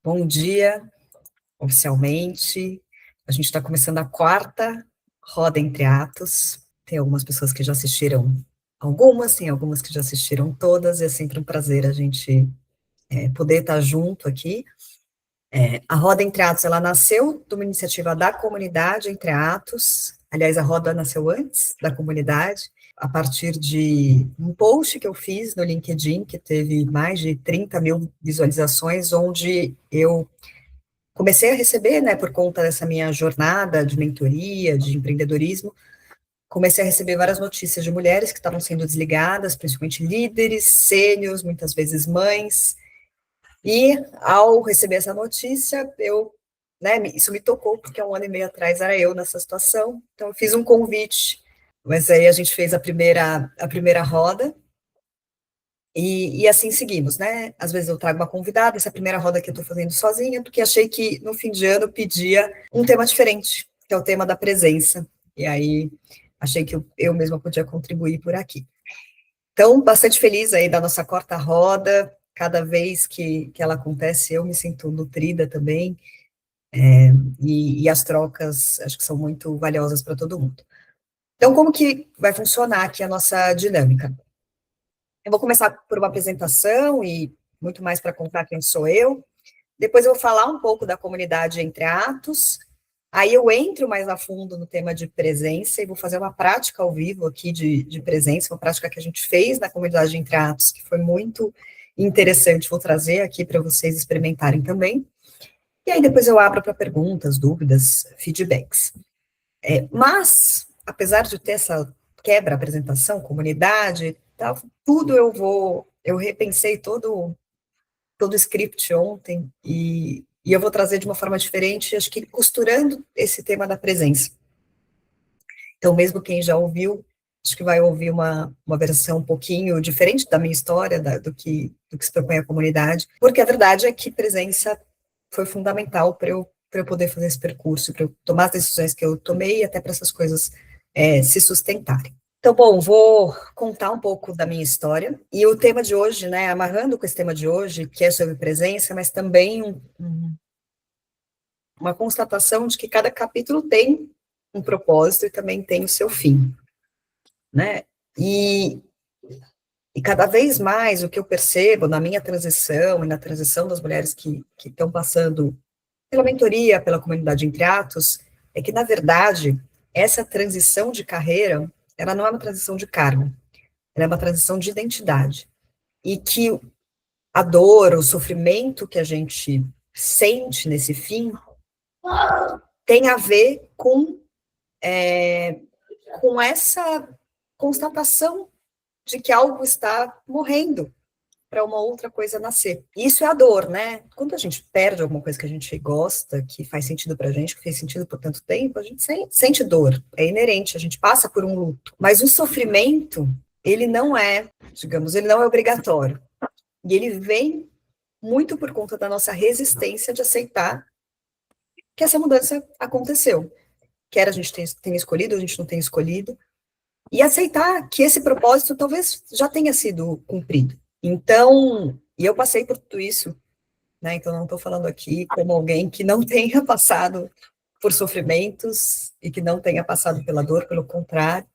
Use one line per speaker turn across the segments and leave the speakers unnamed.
Bom dia, oficialmente. A gente está começando a quarta roda entre atos. Tem algumas pessoas que já assistiram algumas, tem algumas que já assistiram todas, e é sempre um prazer a gente poder estar junto aqui. A roda entre atos, ela nasceu de uma iniciativa da comunidade Entre Atos. Aliás, a roda nasceu antes da comunidade, a partir de um post que eu fiz no LinkedIn, que teve mais de 30 mil visualizações, onde eu comecei a receber, né, por conta dessa minha jornada de mentoria, de empreendedorismo, comecei a receber várias notícias de mulheres que estavam sendo desligadas, principalmente líderes, sêniores, muitas vezes mães, e ao receber essa notícia, isso me tocou, porque há um ano e meio atrás era eu nessa situação, então eu fiz um convite, mas aí a gente fez a primeira roda, e assim seguimos, né? Às vezes eu trago uma convidada, essa primeira roda que eu estou fazendo sozinha, porque achei que no fim de ano pedia um tema diferente, que é o tema da presença. E aí achei que eu mesma podia contribuir por aqui. Então, bastante feliz aí da nossa quarta roda. Cada vez que ela acontece, eu me sinto nutrida também. E as trocas, acho que são muito valiosas para todo mundo. Então, como que vai funcionar aqui a nossa dinâmica? Eu vou começar por uma apresentação e muito mais para contar quem sou eu. Depois eu vou falar um pouco da comunidade Entre Atos. Aí eu entro mais a fundo no tema de presença e vou fazer uma prática ao vivo aqui de presença, uma prática que a gente fez na comunidade Entre Atos, que foi muito interessante. Vou trazer aqui para vocês experimentarem também. E aí depois eu abro para perguntas, dúvidas, feedbacks. Mas, apesar de ter essa quebra, apresentação, comunidade, tal, tudo eu repensei todo o script ontem, e eu vou trazer de uma forma diferente, acho que costurando esse tema da presença. Então, mesmo quem já ouviu, acho que vai ouvir uma versão um pouquinho diferente da minha história, do que se propõe a comunidade, porque a verdade é que presença foi fundamental para eu poder fazer esse percurso, para eu tomar as decisões que eu tomei, e até para essas coisas se sustentarem. Então, bom, vou contar um pouco da minha história, e o tema de hoje, né, amarrando com esse tema de hoje, que é sobre presença, mas também uma constatação de que cada capítulo tem um propósito e também tem o seu fim, né, e cada vez mais o que eu percebo na minha transição e na transição das mulheres que estão passando pela mentoria, pela comunidade Entre Atos, é que, na verdade, essa transição de carreira, ela não é uma transição de cargo, ela é uma transição de identidade. E que a dor, o sofrimento que a gente sente nesse fim tem a ver com essa constatação de que algo está morrendo para uma outra coisa nascer. Isso é a dor, né? Quando a gente perde alguma coisa que a gente gosta, que faz sentido para a gente, que fez sentido por tanto tempo, a gente sente dor, é inerente, a gente passa por um luto. Mas o sofrimento, ele não é, digamos, ele não é obrigatório. E ele vem muito por conta da nossa resistência de aceitar que essa mudança aconteceu. Quer a gente tenha escolhido, ou a gente não tenha escolhido, e aceitar que esse propósito talvez já tenha sido cumprido. Então, e eu passei por tudo isso, né? Então, não estou falando aqui como alguém que não tenha passado por sofrimentos e que não tenha passado pela dor, pelo contrário.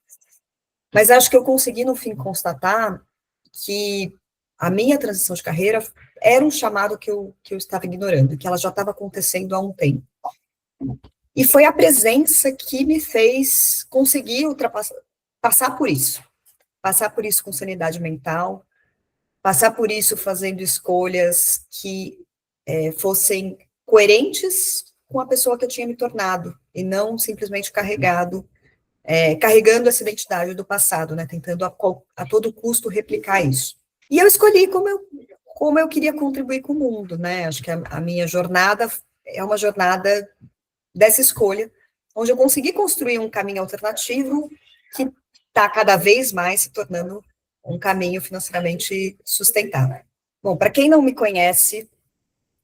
Mas acho que eu consegui, no fim, constatar que a minha transição de carreira era um chamado que eu estava ignorando, que ela já estava acontecendo há um tempo. E foi a presença que me fez conseguir passar por isso com sanidade mental, passar por isso fazendo escolhas que fossem coerentes com a pessoa que eu tinha me tornado, e não simplesmente carregando essa identidade do passado, né, tentando a todo custo replicar isso. E eu escolhi como eu queria contribuir com o mundo, né, acho que a minha jornada é uma jornada dessa escolha, onde eu consegui construir um caminho alternativo que está cada vez mais se tornando um caminho financeiramente sustentável. Bom, para quem não me conhece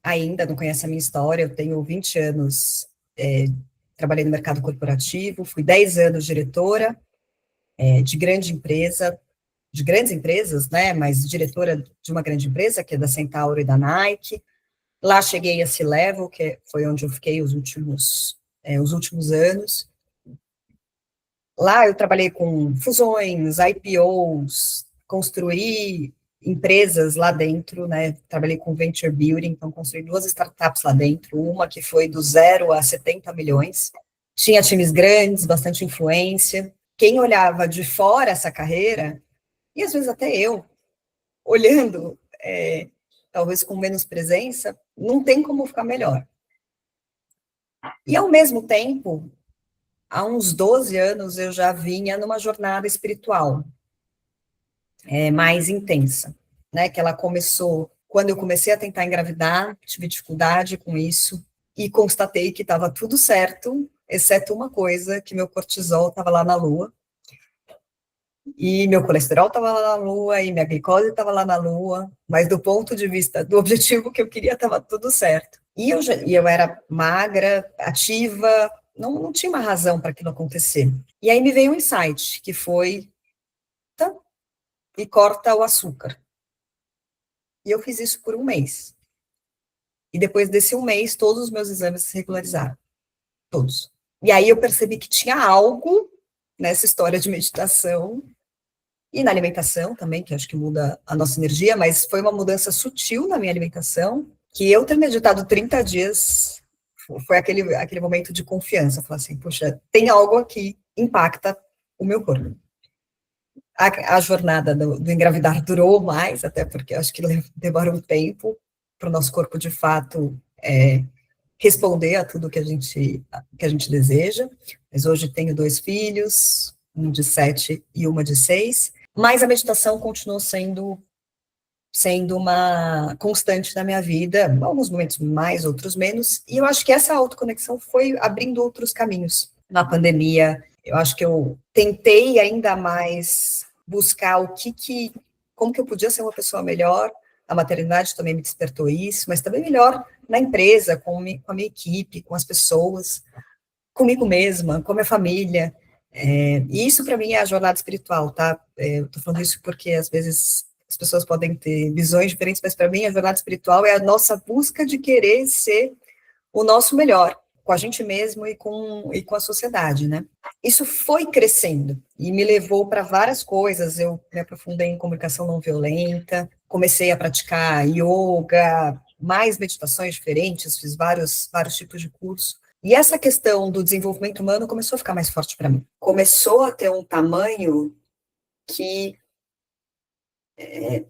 ainda, não conhece a minha história, eu tenho 20 anos, trabalhei no mercado corporativo, fui 10 anos diretora de grandes empresas, né, mas diretora de uma grande empresa, que é da Centauro e da Nike, Lá cheguei a C-Level, que foi onde eu fiquei os últimos anos. Lá eu trabalhei com fusões, IPOs, construí empresas lá dentro, né? Trabalhei com venture building, então construí 2 startups lá dentro, uma que foi do 0 a 70 milhões. Tinha times grandes, bastante influência. Quem olhava de fora essa carreira, e às vezes até eu, olhando, talvez com menos presença, não tem como ficar melhor. E ao mesmo tempo, há uns 12 anos eu já vinha numa jornada espiritual mais intensa, né? Que ela começou quando eu comecei a tentar engravidar, tive dificuldade com isso e constatei que estava tudo certo, exceto uma coisa, que meu cortisol estava lá na lua, e meu colesterol estava lá na lua, e minha glicose estava lá na lua, mas do ponto de vista do objetivo que eu queria, estava tudo certo. E eu era magra, ativa, não tinha uma razão para aquilo acontecer. E aí me veio um insight, que foi, tá, e corta o açúcar. E eu fiz isso por um mês. E depois desse um mês, todos os meus exames se regularizaram. Todos. E aí eu percebi que tinha algo nessa história de meditação e na alimentação também, que acho que muda a nossa energia, mas foi uma mudança sutil na minha alimentação, que eu ter meditado 30 dias foi aquele momento de confiança. Falar assim, poxa, tem algo aqui que impacta o meu corpo. A jornada do engravidar durou mais, até porque acho que demora um tempo para o nosso corpo, de fato, responder a tudo que a gente deseja. Mas hoje tenho 2 filhos, um de 7 e uma de 6, mas a meditação continuou sendo uma constante na minha vida, alguns momentos mais, outros menos, e eu acho que essa autoconexão foi abrindo outros caminhos. Na pandemia, eu acho que eu tentei ainda mais buscar como que eu podia ser uma pessoa melhor. A maternidade também me despertou isso, mas também melhor na empresa, com a minha equipe, com as pessoas, comigo mesma, com a minha família. E isso para mim é a jornada espiritual, tá? Eu tô falando isso porque às vezes as pessoas podem ter visões diferentes, mas para mim a jornada espiritual é a nossa busca de querer ser o nosso melhor, com a gente mesmo e com a sociedade, né? Isso foi crescendo e me levou para várias coisas. Eu me aprofundei em comunicação não violenta, comecei a praticar yoga, mais meditações diferentes, fiz vários tipos de curso. E essa questão do desenvolvimento humano começou a ficar mais forte para mim. Começou a ter um tamanho que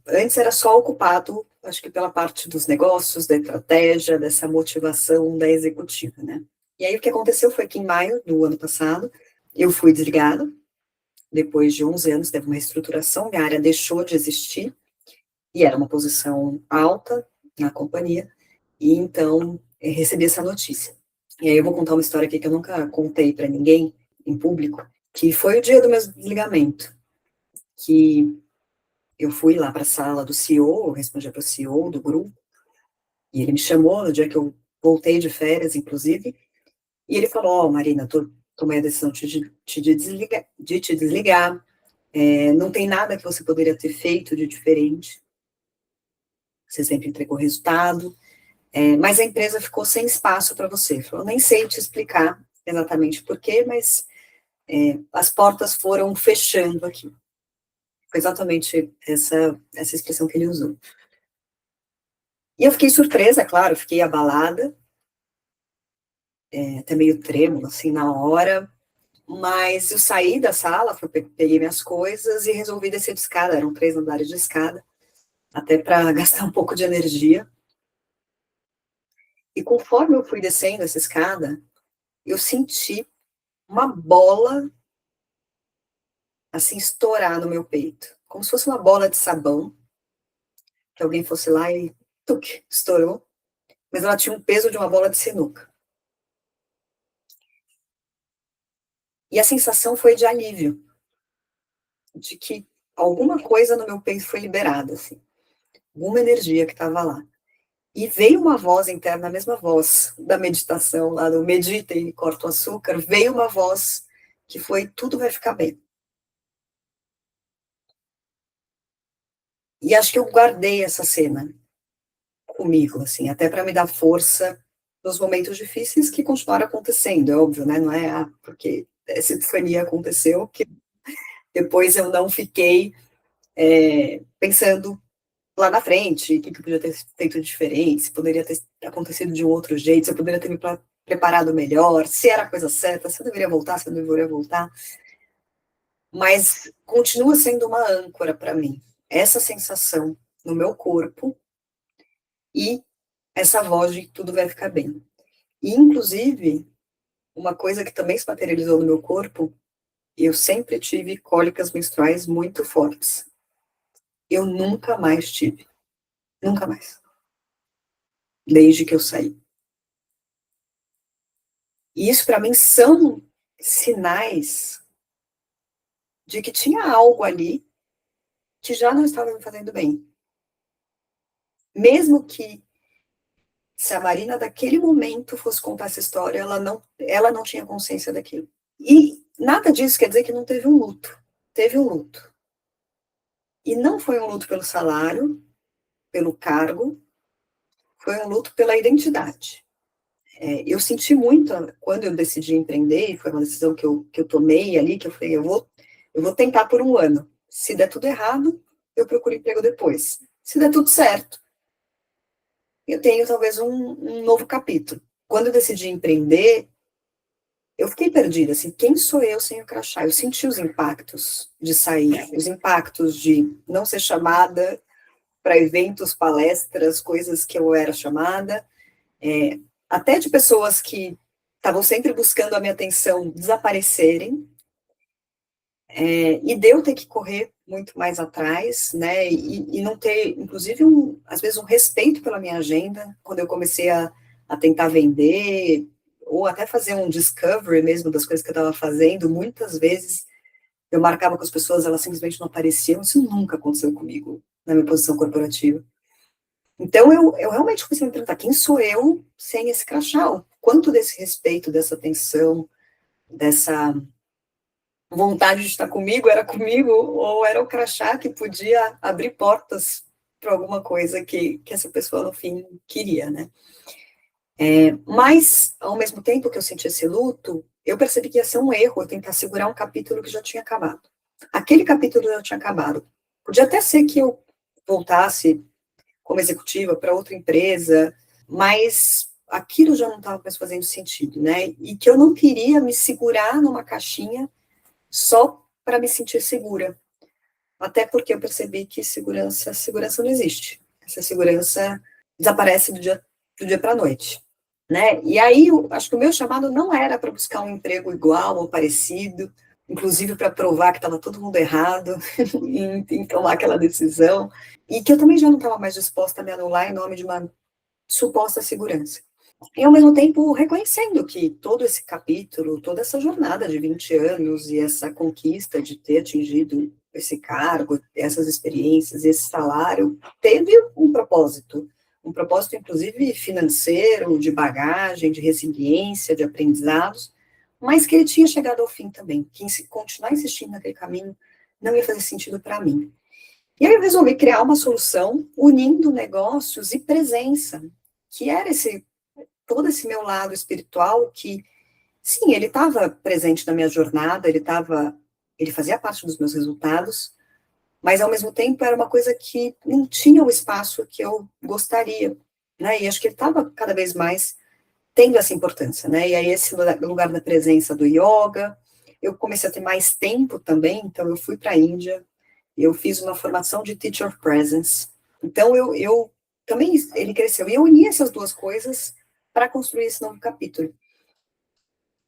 antes era só ocupado, acho que pela parte dos negócios, da estratégia, dessa motivação da executiva, né? E aí o que aconteceu foi que em maio do ano passado, eu fui desligada, depois de 11 anos, teve uma reestruturação, minha área deixou de existir, e era uma posição alta na companhia, e então recebi essa notícia. E aí eu vou contar uma história aqui que eu nunca contei para ninguém, em público, que foi o dia do meu desligamento, que eu fui lá para a sala do CEO, eu respondia para o CEO do grupo, e ele me chamou no dia que eu voltei de férias, inclusive, e ele falou, Marina, tomei a decisão de te desligar, não tem nada que você poderia ter feito de diferente, você sempre entregou resultado, mas a empresa ficou sem espaço para você. Ele falou, nem sei te explicar exatamente por quê, mas as portas foram fechando aqui. Foi exatamente essa expressão que ele usou. E eu fiquei surpresa, claro, fiquei abalada, até meio trêmulo, assim, na hora, mas eu saí da sala, peguei minhas coisas e resolvi descer de escada, eram 3 andares de escada, até para gastar um pouco de energia. E conforme eu fui descendo essa escada, eu senti uma bola, assim, estourar no meu peito, como se fosse uma bola de sabão, que alguém fosse lá e, tuc, estourou, mas ela tinha um peso de uma bola de sinuca. E a sensação foi de alívio, de que alguma coisa no meu peito foi liberada, assim, alguma energia que estava lá. E veio uma voz interna, a mesma voz da meditação, lá do medita e corta o açúcar, veio uma voz que foi, tudo vai ficar bem. E acho que eu guardei essa cena comigo, assim, até para me dar força nos momentos difíceis que continuaram acontecendo, é óbvio, né? Não é porque essa epifania aconteceu que depois eu não fiquei pensando lá na frente, o que eu podia ter feito diferente, se poderia ter acontecido de um outro jeito, se eu poderia ter me preparado melhor, se era a coisa certa, se eu deveria voltar, se eu não deveria voltar. Mas continua sendo uma âncora para mim, essa sensação no meu corpo e essa voz de que tudo vai ficar bem. E, inclusive, uma coisa que também se materializou no meu corpo, eu sempre tive cólicas menstruais muito fortes. Eu nunca mais tive. Nunca mais. Desde que eu saí. E isso, para mim, são sinais de que tinha algo ali que já não estava me fazendo bem. Mesmo que, se a Marina daquele momento fosse contar essa história, ela não tinha consciência daquilo. E nada disso quer dizer que não teve um luto. Teve um luto. E não foi um luto pelo salário, pelo cargo, foi um luto pela identidade. Eu senti muito quando eu decidi empreender, foi uma decisão que eu tomei ali, que eu falei, eu vou tentar por um ano. Se der tudo errado, eu procuro emprego depois. Se der tudo certo, eu tenho talvez um novo capítulo. Quando eu decidi empreender, eu fiquei perdida, assim, quem sou eu sem o crachá? Eu senti os impactos de sair, os impactos de não ser chamada para eventos, palestras, coisas que eu era chamada, até de pessoas que estavam sempre buscando a minha atenção desaparecerem, e de eu ter que correr muito mais atrás, né, e não ter, inclusive, às vezes um respeito pela minha agenda, quando eu comecei a tentar vender, ou até fazer um discovery mesmo das coisas que eu estava fazendo, muitas vezes eu marcava com as pessoas, elas simplesmente não apareciam, isso nunca aconteceu comigo na minha posição corporativa. Então, eu realmente comecei a me perguntar, quem sou eu sem esse crachá? O quanto desse respeito, dessa atenção, dessa vontade de estar comigo, ou era o crachá que podia abrir portas para alguma coisa que essa pessoa, no fim, queria, né? Mas, ao mesmo tempo que eu senti esse luto, eu percebi que ia ser um erro eu tentar segurar um capítulo que já tinha acabado. Aquele capítulo já tinha acabado. Podia até ser que eu voltasse como executiva para outra empresa, mas aquilo já não estava mais fazendo sentido, né? E que eu não queria me segurar numa caixinha só para me sentir segura. Até porque eu percebi que segurança não existe. Essa segurança desaparece do dia para a noite, né? E aí, eu acho que o meu chamado não era para buscar um emprego igual ou parecido, inclusive para provar que estava todo mundo errado em tomar aquela decisão, e que eu também já não estava mais disposta a me anular em nome de uma suposta segurança. E, ao mesmo tempo, reconhecendo que todo esse capítulo, toda essa jornada de 20 anos e essa conquista de ter atingido esse cargo, essas experiências, esse salário, teve um propósito, inclusive, financeiro, de bagagem, de resiliência, de aprendizados, mas que ele tinha chegado ao fim também, que continuar insistindo naquele caminho não ia fazer sentido para mim. E aí eu resolvi criar uma solução unindo negócios e presença, que era todo esse meu lado espiritual que, sim, ele estava presente na minha jornada, ele fazia parte dos meus resultados, mas ao mesmo tempo era uma coisa que não tinha o espaço que eu gostaria, né? E acho que ele estava cada vez mais tendo essa importância, né? E aí esse lugar da presença do yoga, eu comecei a ter mais tempo também, então eu fui para a Índia, eu fiz uma formação de Teacher of Presence, então eu também, ele cresceu, e eu uni essas duas coisas para construir esse novo capítulo.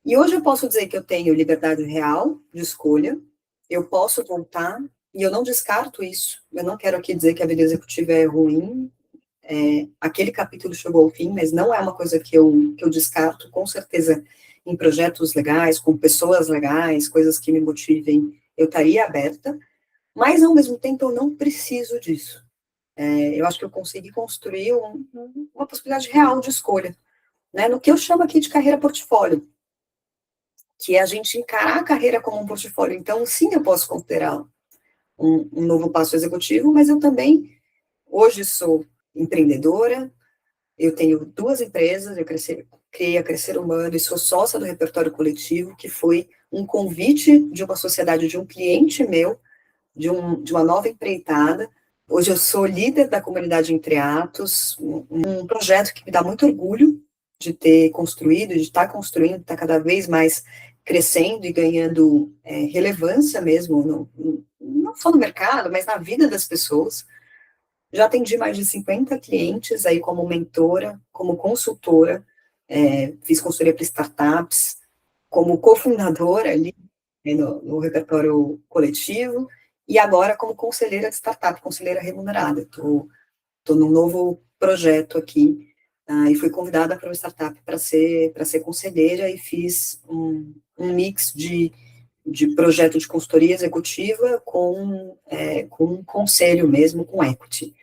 E hoje eu posso dizer que eu tenho liberdade real de escolha, eu posso voltar, e eu não descarto isso, eu não quero aqui dizer que a vida executiva é ruim, aquele capítulo chegou ao fim, mas não é uma coisa que eu descarto, com certeza, em projetos legais, com pessoas legais, coisas que me motivem, eu estaria aberta, mas ao mesmo tempo eu não preciso disso. Eu acho que eu consegui construir uma possibilidade real de escolha, né, no que eu chamo aqui de carreira portfólio, que é a gente encarar a carreira como um portfólio. Então, sim, eu posso considerar um novo passo executivo, mas eu também, hoje, sou empreendedora, eu tenho 2 empresas, eu criei a Crescer Humano e sou sócia do Repertório Coletivo, que foi um convite de uma sociedade, de um cliente meu, de uma nova empreitada. Hoje eu sou líder da comunidade Entre Atos, um projeto que me dá muito orgulho de ter construído, de estar construindo, está cada vez mais crescendo e ganhando relevância mesmo, não só no mercado, mas na vida das pessoas. Já atendi mais de 50 clientes aí como mentora, como consultora, fiz consultoria para startups, como cofundadora ali no repertório coletivo, e agora como conselheira de startup, conselheira remunerada. Estou num novo projeto aqui, e fui convidada para uma startup para ser conselheira, e fiz um mix de projeto de consultoria executiva com um conselho mesmo, com equity.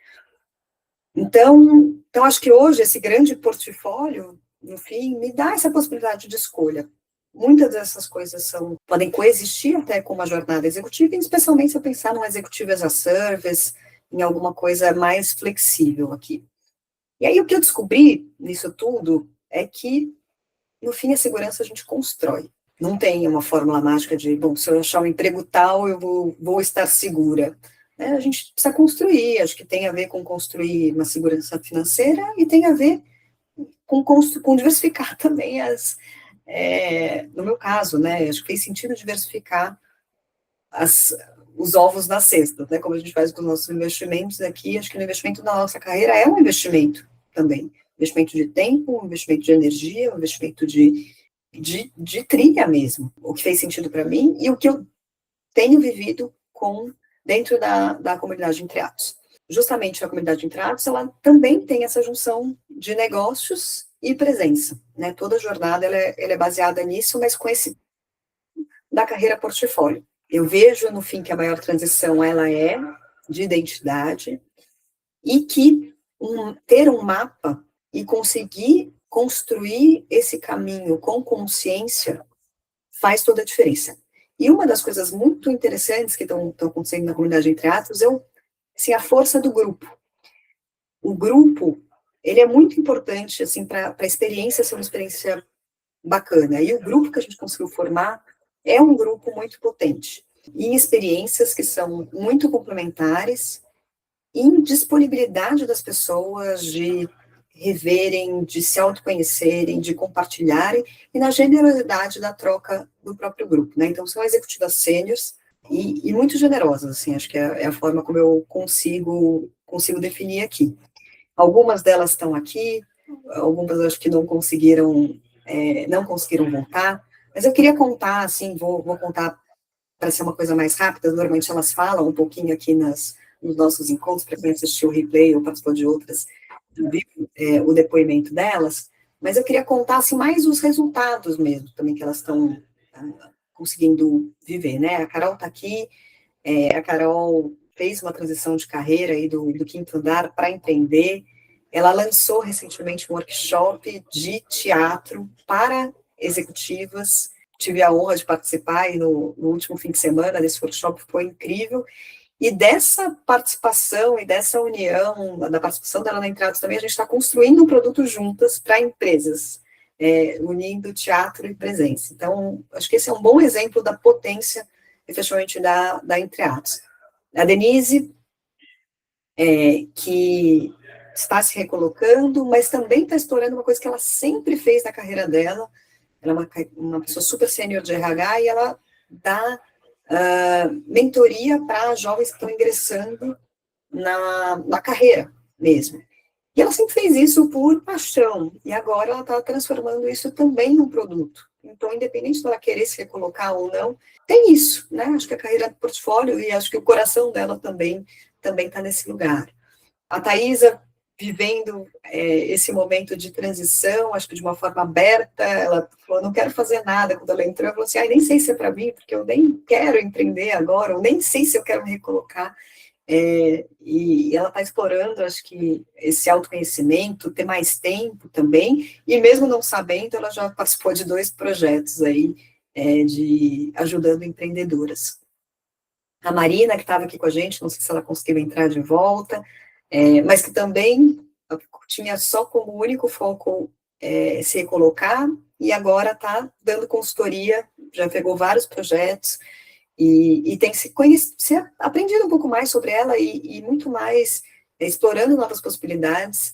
Então, acho que hoje esse grande portfólio, no fim, me dá essa possibilidade de escolha. Muitas dessas coisas podem coexistir até com uma jornada executiva, especialmente se eu pensar num executivo as a service, em alguma coisa mais flexível aqui. E aí o que eu descobri nisso tudo é que, no fim, a segurança a gente constrói. Não tem uma fórmula mágica de, bom, se eu achar um emprego tal, eu vou estar segura. A gente precisa construir, acho que tem a ver com construir uma segurança financeira e tem a ver com diversificar também no meu caso, né, acho que fez sentido diversificar os ovos na cesta, né, como a gente faz com os nossos investimentos aqui, acho que o investimento na nossa carreira é um investimento também, investimento de tempo, um investimento de energia, um investimento de trilha mesmo, o que fez sentido para mim e o que eu tenho vivido dentro da comunidade Entre Atos. Justamente a comunidade Entre Atos, ela também tem essa junção de negócios e presença, né? Toda a jornada ela é baseada nisso, mas com esse da carreira portfólio. Eu vejo, no fim, que a maior transição ela é de identidade e que ter um mapa e conseguir construir esse caminho com consciência faz toda a diferença. E uma das coisas muito interessantes que estão acontecendo na comunidade Entre Atos é assim, a força do grupo. O grupo, ele é muito importante assim, para a experiência ser uma experiência bacana. E o grupo que a gente conseguiu formar é um grupo muito potente, em experiências que são muito complementares, em disponibilidade das pessoas de reverem, de se autoconhecerem, de compartilharem, e na generosidade da troca do próprio grupo, né? Então, são executivas sêniores e muito generosas, assim, acho que é a forma como eu consigo definir aqui. Algumas delas estão aqui, algumas acho que não conseguiram voltar, mas eu queria contar, assim, vou contar para ser uma coisa mais rápida, normalmente elas falam um pouquinho aqui nos nossos encontros, para quem assistiu o replay ou participou de outras, o depoimento delas, mas eu queria contar, assim, mais os resultados mesmo, também, que elas estão conseguindo viver, né? A Carol está aqui, a Carol fez uma transição de carreira aí do quinto andar para empreender, ela lançou recentemente um workshop de teatro para executivas, tive a honra de participar e no último fim de semana desse workshop, foi incrível, e dessa participação e dessa união, da participação dela na Entre Atos também, a gente está construindo um produto juntas para empresas, unindo teatro e presença. Então, acho que esse é um bom exemplo da potência, efetivamente, da Entre Atos. A Denise, que está se recolocando, mas também está explorando uma coisa que ela sempre fez na carreira dela. Ela é uma pessoa super sênior de RH e ela dá mentoria para jovens que estão ingressando na carreira mesmo. E ela sempre fez isso por paixão, e agora ela está transformando isso também num produto. Então, independente dela querer se recolocar ou não, tem isso, né? Acho que a carreira do portfólio, e acho que o coração dela também está nesse lugar. A Thaisa, vivendo esse momento de transição, acho que de uma forma aberta, ela falou, não quero fazer nada. Quando ela entrou, ela falou assim, nem sei se é para mim, porque eu nem quero empreender agora, eu nem sei se eu quero me recolocar. E ela está explorando, acho que, esse autoconhecimento, ter mais tempo também, e mesmo não sabendo, ela já participou de 2 projetos aí, de ajudando empreendedoras. A Marina, que estava aqui com a gente, não sei se ela conseguiu entrar de volta, mas que também tinha só como único foco se recolocar, e agora está dando consultoria, já pegou vários projetos, e tem se aprendido um pouco mais sobre ela, e muito mais explorando novas possibilidades,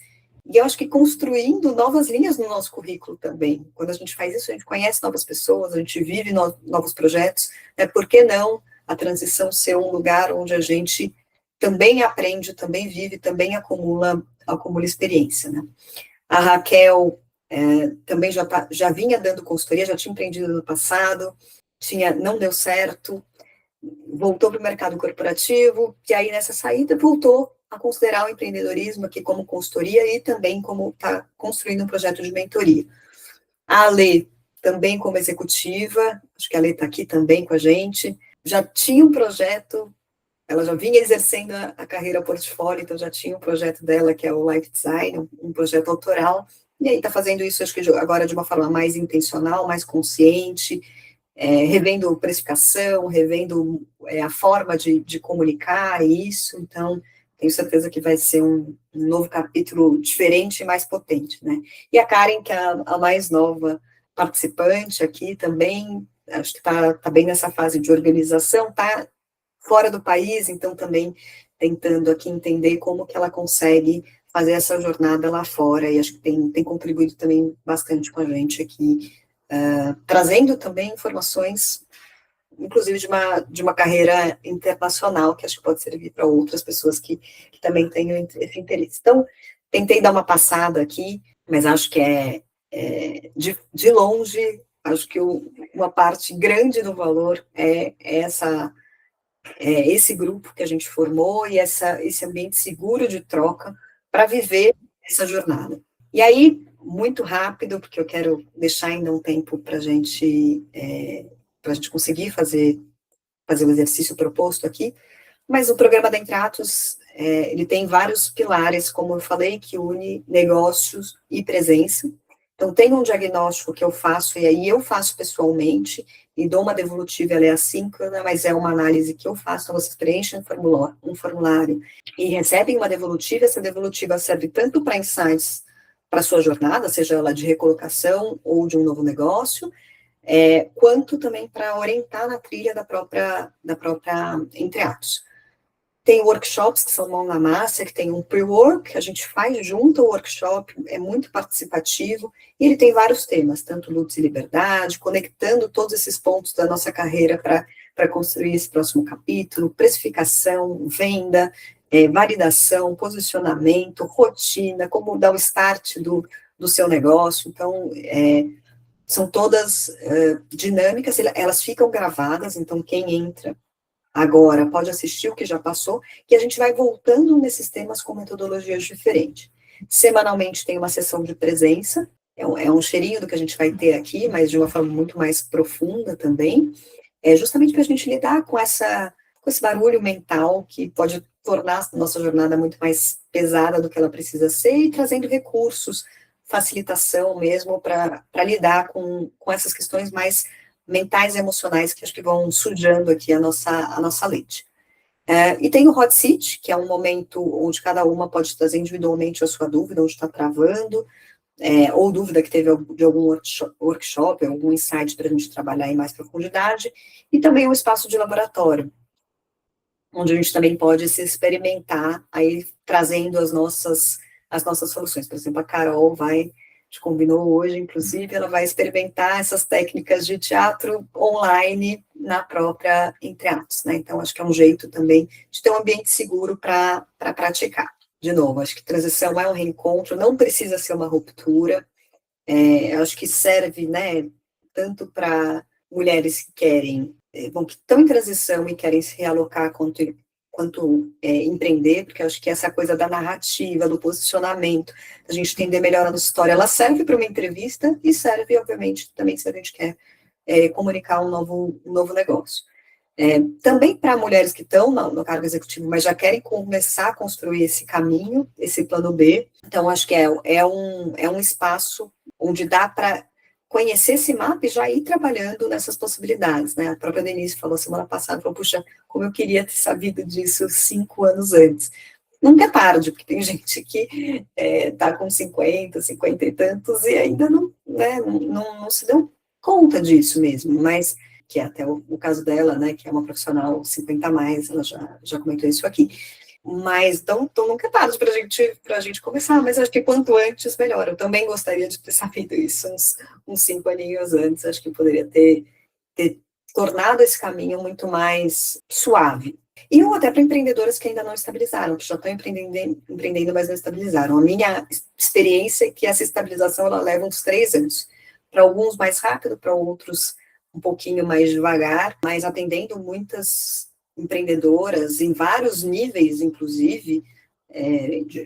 e eu acho que construindo novas linhas no nosso currículo também. Quando a gente faz isso, a gente conhece novas pessoas, a gente vive novos projetos, por que não a transição ser um lugar onde a gente também aprende, também vive, também acumula experiência, né? A Raquel também já vinha dando consultoria, já tinha empreendido no passado, não deu certo, voltou para o mercado corporativo, e aí nessa saída voltou a considerar o empreendedorismo aqui como consultoria e também como está construindo um projeto de mentoria. A Ale, também como executiva, acho que a Ale está aqui também com a gente, já tinha um projeto, ela já vinha exercendo a carreira portfólio, então já tinha um projeto dela, que é o Life Design, um projeto autoral, e aí está fazendo isso, acho que agora de uma forma mais intencional, mais consciente, revendo precificação, revendo a forma de comunicar isso, então tenho certeza que vai ser um novo capítulo diferente e mais potente, né? E a Karen, que é a mais nova participante aqui também, acho que está bem nessa fase de organização, está fora do país, então também tentando aqui entender como que ela consegue fazer essa jornada lá fora, e acho que tem contribuído também bastante com a gente aqui, trazendo também informações, inclusive de uma carreira internacional, que acho que pode servir para outras pessoas que também tenham esse interesse. Então, tentei dar uma passada aqui, mas acho que de longe, acho que uma parte grande do valor é esse grupo que a gente formou e esse ambiente seguro de troca para viver essa jornada. E aí, muito rápido, porque eu quero deixar ainda um tempo para a gente conseguir fazer o exercício proposto aqui, mas o programa da Entre Atos, ele tem vários pilares, como eu falei, que une negócios e presença. Então, tem um diagnóstico que eu faço, e aí eu faço pessoalmente, e dou uma devolutiva, ela é assíncrona, mas é uma análise que eu faço, então vocês preenchem um formulário e recebem uma devolutiva, essa devolutiva serve tanto para insights para a sua jornada, seja ela de recolocação ou de um novo negócio, quanto também para orientar na trilha da própria Entre Atos. Tem workshops que são mão na massa, que tem um pre-work, que a gente faz junto ao workshop, é muito participativo, e ele tem vários temas, tanto lutas e liberdade, conectando todos esses pontos da nossa carreira para construir esse próximo capítulo, precificação, venda, validação, posicionamento, rotina, como dar o start do seu negócio. Então, são todas dinâmicas, elas ficam gravadas, então quem entra agora pode assistir o que já passou, e a gente vai voltando nesses temas com metodologias diferentes. Semanalmente tem uma sessão de presença, é um cheirinho do que a gente vai ter aqui, mas de uma forma muito mais profunda também, justamente para a gente lidar com esse barulho mental que pode tornar a nossa jornada muito mais pesada do que ela precisa ser, e trazendo recursos, facilitação mesmo para lidar com essas questões mais mentais e emocionais que acho que vão sujando aqui a nossa lente. E tem o Hot Seat, que é um momento onde cada uma pode trazer individualmente a sua dúvida, onde está travando, ou dúvida que teve de algum workshop, algum insight para a gente trabalhar em mais profundidade, e também um espaço de laboratório, onde a gente também pode se experimentar, aí trazendo as nossas soluções. Por exemplo, a Carol a gente combinou hoje, inclusive, ela vai experimentar essas técnicas de teatro online na própria Entre Atos, né? Então, acho que é um jeito também de ter um ambiente seguro para praticar. De novo, acho que transição é um reencontro, não precisa ser uma ruptura, acho que serve, né, tanto para mulheres que querem, que estão em transição e querem se realocar, quanto empreender, porque acho que essa coisa da narrativa, do posicionamento, a gente entender melhor a nossa história, ela serve para uma entrevista e serve, obviamente, também se a gente quer comunicar um novo negócio. Também para mulheres que estão no cargo executivo, mas já querem começar a construir esse caminho, esse plano B, então acho que é um espaço onde dá para conhecer esse mapa e já ir trabalhando nessas possibilidades, né? A própria Denise falou semana passada, puxa, como eu queria ter sabido disso 5 anos antes. nunca é tarde, porque tem gente que está com 50, 50 e tantos e ainda não, né, não se deu conta disso mesmo, mas que é até o caso dela, né, que é uma profissional 50 a mais, ela já comentou isso aqui. Mas então nunca é tarde para a gente começar, mas acho que quanto antes, melhor. Eu também gostaria de ter sabido isso uns 5 aninhos antes, acho que poderia ter tornado esse caminho muito mais suave. E ou até para empreendedoras que ainda não estabilizaram, que já estão empreendendo, mas não estabilizaram. A minha experiência é que essa estabilização ela leva uns 3 anos. Para alguns mais rápido, para outros um pouquinho mais devagar, mas atendendo muitas empreendedoras em vários níveis, inclusive,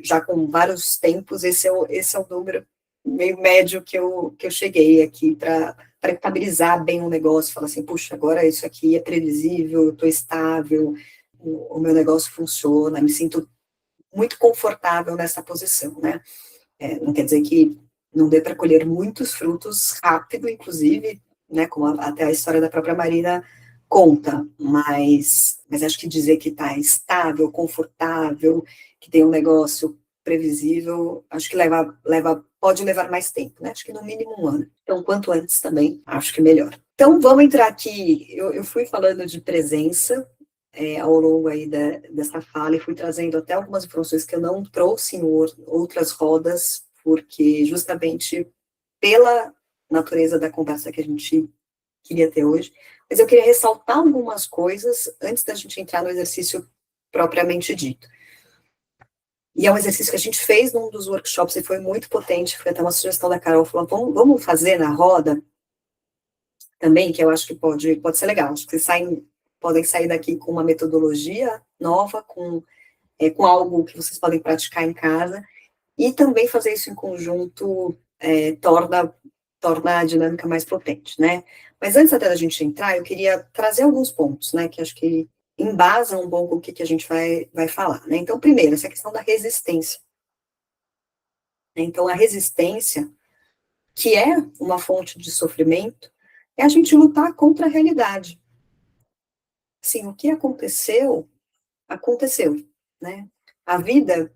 já com vários tempos, esse é o número meio médio que eu cheguei aqui para estabilizar bem o negócio, falar assim, puxa, agora isso aqui é previsível, eu estou estável, o meu negócio funciona, me sinto muito confortável nessa posição, né? Não quer dizer que não dê para colher muitos frutos rápido, inclusive, né, como até a história da própria Marina conta, mas acho que dizer que está estável, confortável, que tem um negócio previsível, acho que pode levar mais tempo, né? Acho que no mínimo 1 ano. Então, quanto antes também, acho que melhor. Então, vamos entrar aqui. Eu fui falando de presença ao longo aí dessa fala e fui trazendo até algumas informações que eu não trouxe em outras rodas, porque justamente pela natureza da conversa que a gente queria ter hoje, mas eu queria ressaltar algumas coisas antes da gente entrar no exercício propriamente dito. E é um exercício que a gente fez num dos workshops e foi muito potente, foi até uma sugestão da Carol, falou, vamos fazer na roda também, que eu acho que pode ser legal, acho que vocês podem sair daqui com uma metodologia nova, com algo que vocês podem praticar em casa, e também fazer isso em conjunto torna a dinâmica mais potente, né? Mas antes até da gente entrar, eu queria trazer alguns pontos, né, que acho que embasam um pouco o que a gente vai falar, né? Então, primeiro, essa questão da resistência. Então, a resistência, que é uma fonte de sofrimento, é a gente lutar contra a realidade. Assim, o que aconteceu, aconteceu, né? A vida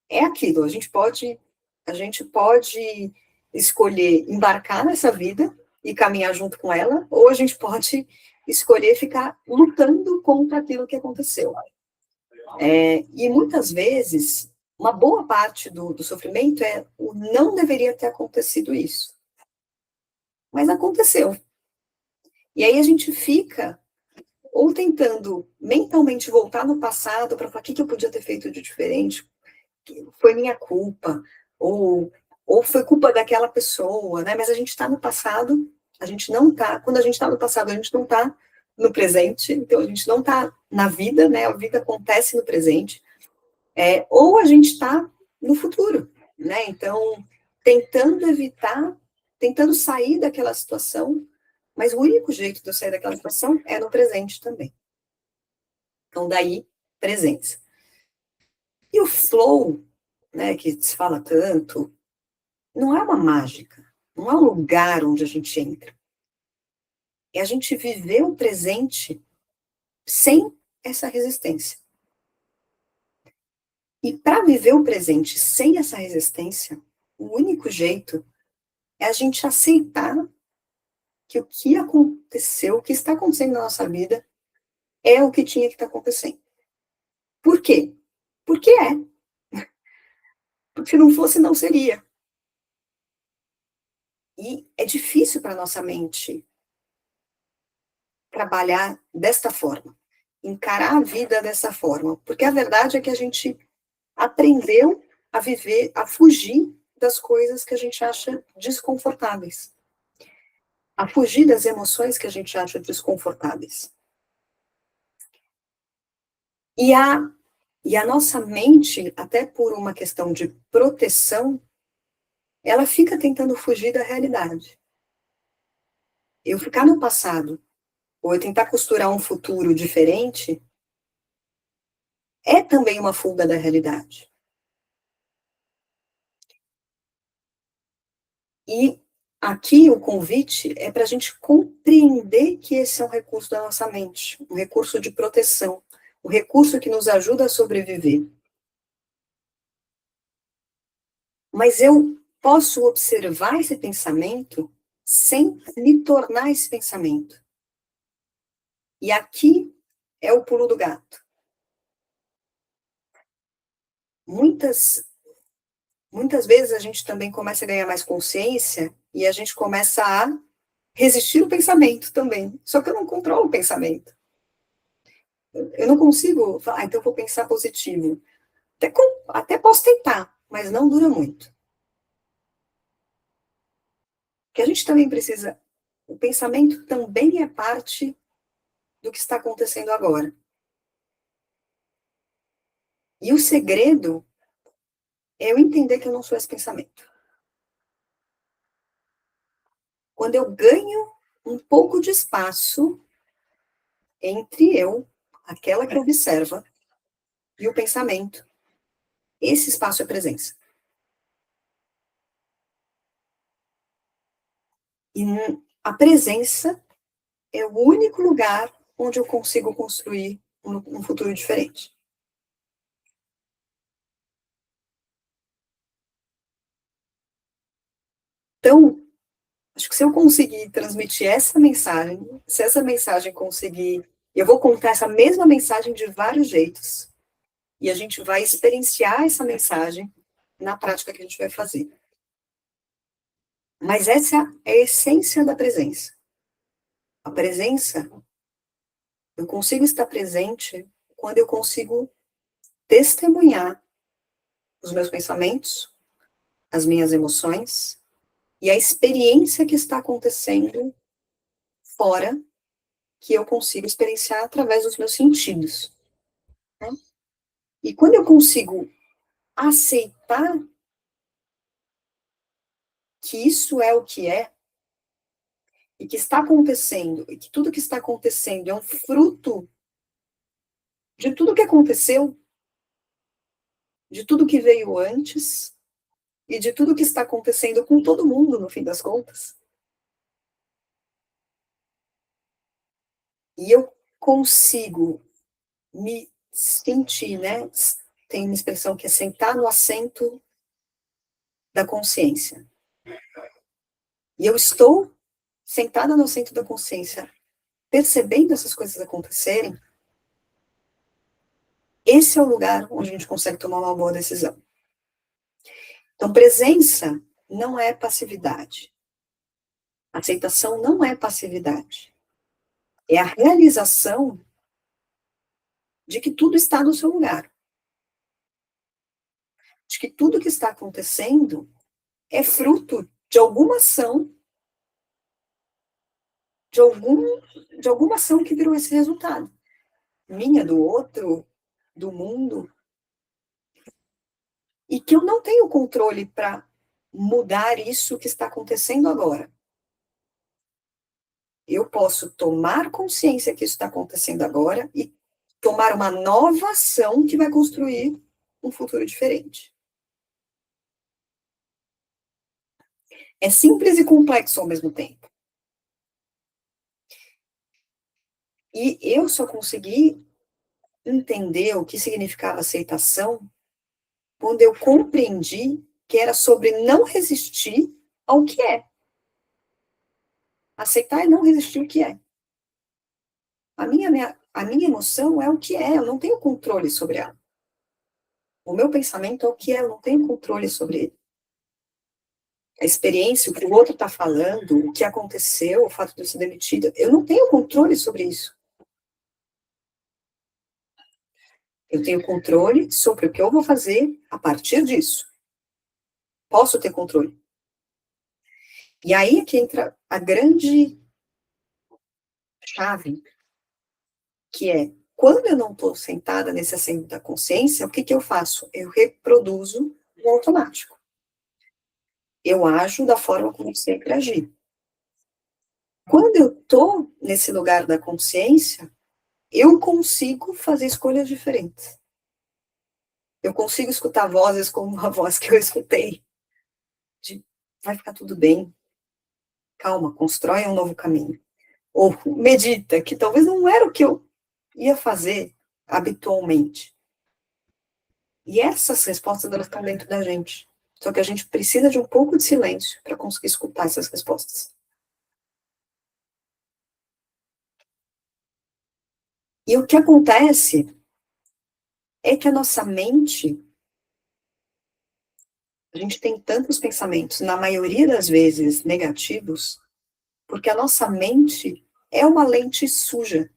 é aquilo, a gente pode escolher embarcar nessa vida e caminhar junto com ela, ou a gente pode escolher ficar lutando contra aquilo que aconteceu. E muitas vezes, uma boa parte do sofrimento é o não deveria ter acontecido isso. Mas aconteceu. E aí a gente fica ou tentando mentalmente voltar no passado para falar o que eu podia ter feito de diferente, foi minha culpa, ou foi culpa daquela pessoa, né? Mas a gente está no passado, a gente não está, quando a gente está no passado, a gente não está no presente, então a gente não está na vida, né? A vida acontece no presente, ou a gente está no futuro, né? Então, tentando sair daquela situação, mas o único jeito de eu sair daquela situação é no presente também. Então, daí, presença. E o flow, né, que se fala tanto, não é uma mágica, não é um lugar onde a gente entra. É a gente viver o presente sem essa resistência. E para viver o presente sem essa resistência, o único jeito é a gente aceitar que o que aconteceu, o que está acontecendo na nossa vida, é o que tinha que estar acontecendo. Por quê? Porque é. Porque se não fosse, não seria. E é difícil para a nossa mente trabalhar desta forma, encarar a vida dessa forma, porque a verdade é que a gente aprendeu a viver, a fugir das coisas que a gente acha desconfortáveis, a fugir das emoções que a gente acha desconfortáveis. E a nossa mente, até por uma questão de proteção, ela fica tentando fugir da realidade. Eu ficar no passado, ou eu tentar costurar um futuro diferente, é também uma fuga da realidade. E aqui o convite é para a gente compreender que esse é um recurso da nossa mente, um recurso de proteção, um recurso que nos ajuda a sobreviver. Mas eu posso observar esse pensamento sem me tornar esse pensamento. E aqui é o pulo do gato. Muitas vezes a gente também começa a ganhar mais consciência e a gente começa a resistir o pensamento também. Só que eu não controlo o pensamento. Eu não consigo falar, então eu vou pensar positivo. Até posso tentar, mas não dura muito. Porque a gente também precisa. O pensamento também é parte do que está acontecendo agora. E o segredo é eu entender que eu não sou esse pensamento. Quando eu ganho um pouco de espaço entre eu, aquela que observa, e o pensamento, esse espaço é presença. E a presença é o único lugar onde eu consigo construir um futuro diferente. Então, acho que se eu conseguir transmitir essa mensagem, se essa mensagem conseguir, eu vou contar essa mesma mensagem de vários jeitos, e a gente vai experienciar essa mensagem na prática que a gente vai fazer. Mas essa é a essência da presença. A presença, eu consigo estar presente quando eu consigo testemunhar os meus pensamentos, as minhas emoções e a experiência que está acontecendo fora, que eu consigo experienciar através dos meus sentidos. Né? E quando eu consigo aceitar que isso é o que é, e que está acontecendo, e que tudo que está acontecendo é um fruto de tudo que aconteceu, de tudo que veio antes, e de tudo que está acontecendo com todo mundo, no fim das contas. E eu consigo me sentir, né? Tem uma expressão que é sentar no assento da consciência. E eu estou sentada no assento da consciência, percebendo essas coisas acontecerem. Esse é o lugar onde a gente consegue tomar uma boa decisão. Então, presença não é passividade. Aceitação não é passividade. É a realização de que tudo está no seu lugar. De que tudo que está acontecendo é fruto de alguma ação, de alguma ação que virou esse resultado. Minha, do outro, do mundo. E que eu não tenho controle para mudar isso que está acontecendo agora. Eu posso tomar consciência que isso está acontecendo agora e tomar uma nova ação que vai construir um futuro diferente. É simples e complexo ao mesmo tempo. E eu só consegui entender o que significava aceitação quando eu compreendi que era sobre não resistir ao que é. Aceitar é não resistir ao que é. A minha emoção é o que é, eu não tenho controle sobre ela. O meu pensamento é o que é, eu não tenho controle sobre ele. A experiência, o que o outro está falando, o que aconteceu, o fato de eu ser demitida, eu não tenho controle sobre isso. Eu tenho controle sobre o que eu vou fazer a partir disso. Posso ter controle. E aí é que entra a grande chave, que é, quando eu não estou sentada nesse assento da consciência, o que eu faço? Eu reproduzo o automático. Eu ajo da forma como sempre agi. Quando eu estou nesse lugar da consciência, eu consigo fazer escolhas diferentes. Eu consigo escutar vozes como a voz que eu escutei. De, vai ficar tudo bem. Calma, constrói um novo caminho. Ou medita, que talvez não era o que eu ia fazer habitualmente. E essas respostas, elas estão dentro da gente. Só que a gente precisa de um pouco de silêncio para conseguir escutar essas respostas. E o que acontece é que a nossa mente, a gente tem tantos pensamentos, na maioria das vezes negativos, porque a nossa mente é uma lente suja,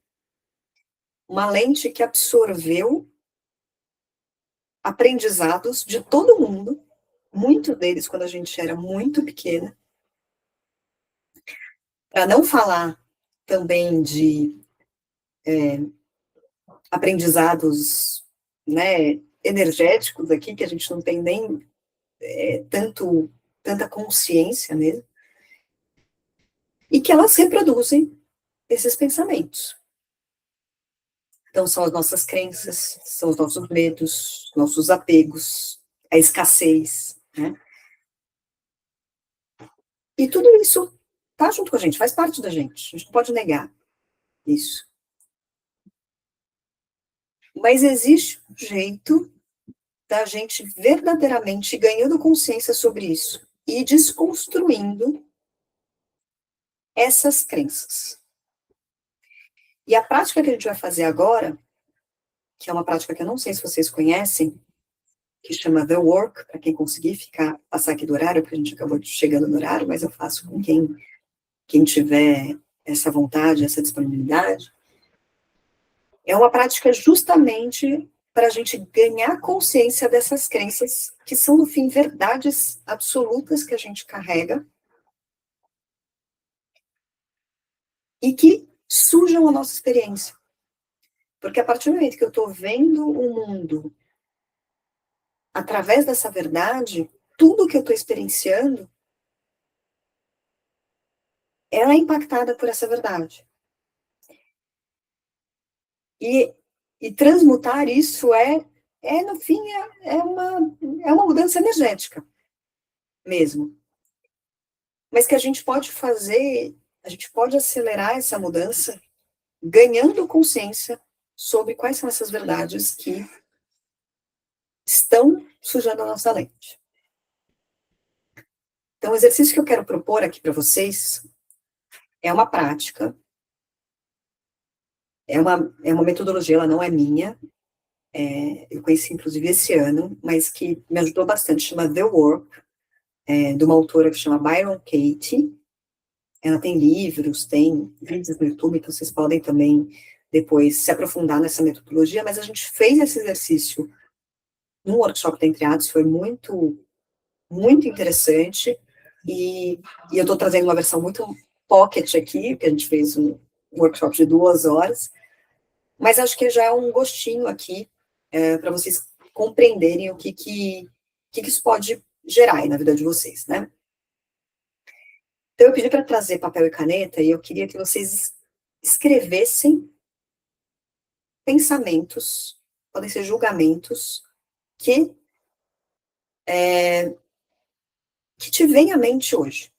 uma lente que absorveu aprendizados de todo mundo, muito deles quando a gente era muito pequena, para não falar também de aprendizados, né, energéticos aqui, que a gente não tem nem tanta consciência mesmo, e que elas reproduzem esses pensamentos. Então, são as nossas crenças, são os nossos medos, nossos apegos, a escassez, né? E tudo isso tá junto com a gente, faz parte da gente, a gente não pode negar isso. Mas existe um jeito da gente verdadeiramente ganhando consciência sobre isso e desconstruindo essas crenças. E a prática que a gente vai fazer agora, que é uma prática que eu não sei se vocês conhecem, que chama The Work, para quem conseguir passar aqui do horário, porque a gente acabou chegando no horário, mas eu faço com quem tiver essa vontade, essa disponibilidade. É uma prática justamente para a gente ganhar consciência dessas crenças, que são, no fim, verdades absolutas que a gente carrega e que sujam a nossa experiência. Porque a partir do momento que eu estou vendo o mundo através dessa verdade, tudo que eu estou experienciando, ela é impactada por essa verdade. E transmutar isso no fim, é uma mudança energética mesmo. Mas que a gente pode fazer, a gente pode acelerar essa mudança ganhando consciência sobre quais são essas verdades que estão sujando a nossa lente. Então, o exercício que eu quero propor aqui para vocês é uma prática, é uma metodologia, ela não é minha, eu conheci inclusive esse ano, mas que me ajudou bastante, chama The Work, de uma autora que chama Byron Katie. Ela tem livros, tem vídeos no YouTube, então vocês podem também depois se aprofundar nessa metodologia, mas a gente fez esse exercício num workshop da Entre Atos, foi muito, muito interessante, e eu estou trazendo uma versão muito pocket aqui, que a gente fez um workshop de 2 horas, mas acho que já é um gostinho aqui, para vocês compreenderem o que isso pode gerar aí na vida de vocês, né? Então, eu pedi para trazer papel e caneta, e eu queria que vocês escrevessem pensamentos, podem ser julgamentos, que, que te vem à mente hoje,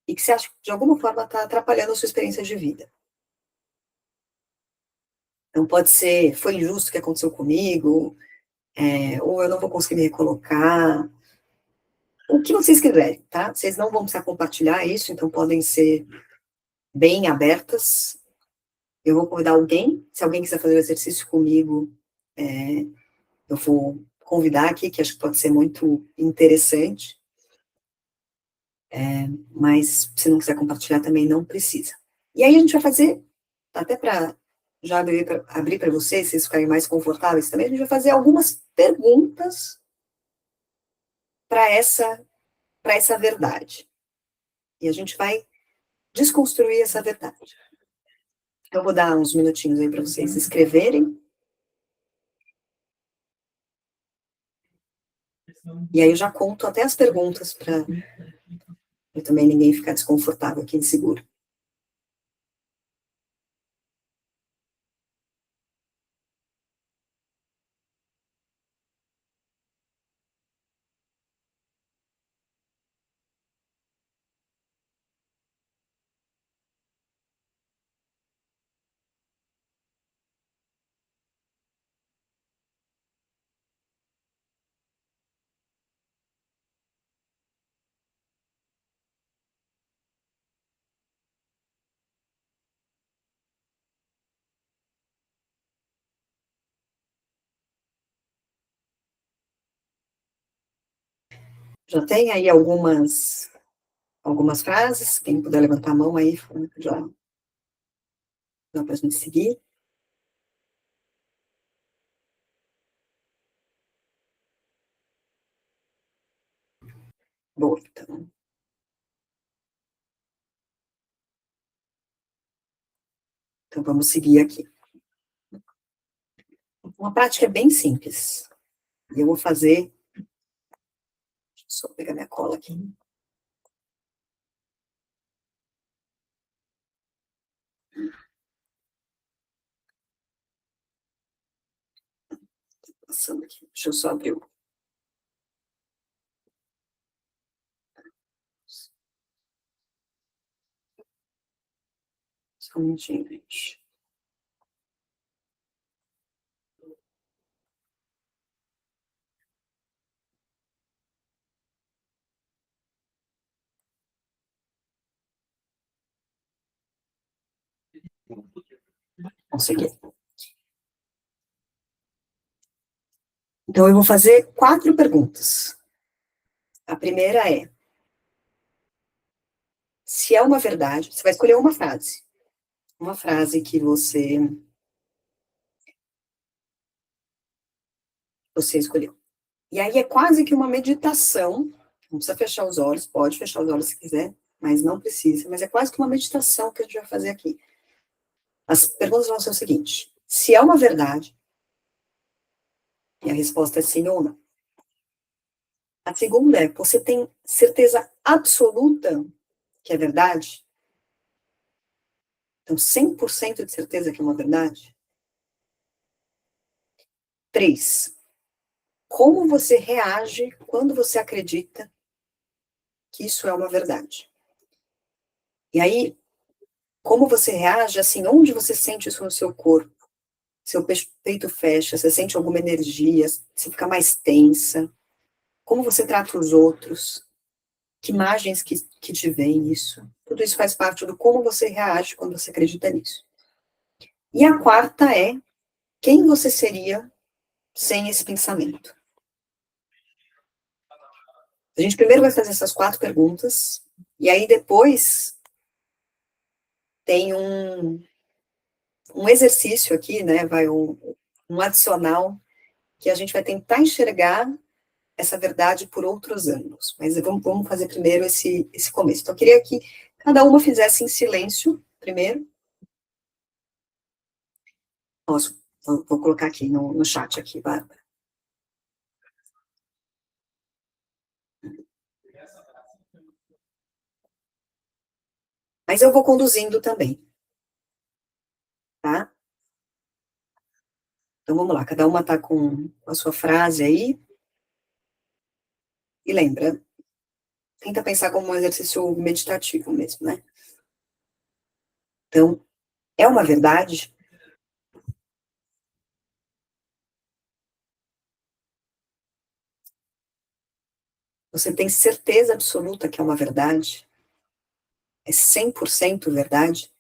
e que você acha que, de alguma forma, está atrapalhando a sua experiência de vida. Então, pode ser, foi injusto o que aconteceu comigo, ou eu não vou conseguir me recolocar, o que vocês quiserem, tá? Vocês não vão precisar compartilhar isso, então podem ser bem abertas. Eu vou convidar alguém, se alguém quiser fazer o exercício comigo, eu vou convidar aqui, que acho que pode ser muito interessante, mas se não quiser compartilhar também não precisa. E aí a gente vai fazer, até para já abrir para vocês, se vocês ficarem mais confortáveis também, a gente vai fazer algumas perguntas para essa verdade. E a gente vai desconstruir essa verdade. Então, eu vou dar uns minutinhos aí para vocês escreverem. E aí eu já conto até as perguntas para também ninguém ficar desconfortável aqui, inseguro. Já tem aí algumas frases? Quem puder levantar a mão aí, já dá para a gente seguir. Boa, então vamos seguir aqui. Uma prática bem simples. E eu vou fazer. Deixa eu só pegar minha cola aqui. Passando aqui. Deixa eu só abrir o. Só um minutinho, gente. Consegui. Então, eu vou fazer 4 perguntas. A primeira é: se é uma verdade, você vai escolher uma frase. Uma frase que você escolheu. E aí é quase que uma meditação. Não precisa fechar os olhos, pode fechar os olhos se quiser, mas não precisa. Mas é quase que uma meditação que a gente vai fazer aqui. As perguntas vão ser o seguinte: se é uma verdade, e a resposta é sim ou não. A segunda é: você tem certeza absoluta que é verdade? Então, 100% de certeza que é uma verdade? 3, como você reage quando você acredita que isso é uma verdade? E aí, como você reage, assim, onde você sente isso no seu corpo? Seu peito fecha, você sente alguma energia, você fica mais tensa? Como você trata os outros? Que imagens que te vêm isso? Tudo isso faz parte do como você reage quando você acredita nisso. E a quarta é: quem você seria sem esse pensamento? A gente primeiro vai fazer essas 4 perguntas, e aí depois tem um exercício aqui, né? Vai um adicional, que a gente vai tentar enxergar essa verdade por outros ângulos. Mas vamos fazer primeiro esse começo. Então, eu queria que cada uma fizesse em silêncio primeiro. Posso, vou colocar aqui no chat aqui, Bárbara. Mas eu vou conduzindo também, tá? Então vamos lá, cada uma tá com a sua frase aí. E lembra, tenta pensar como um exercício meditativo mesmo, né? Então, é uma verdade? Você tem certeza absoluta que é uma verdade? É 100% verdade?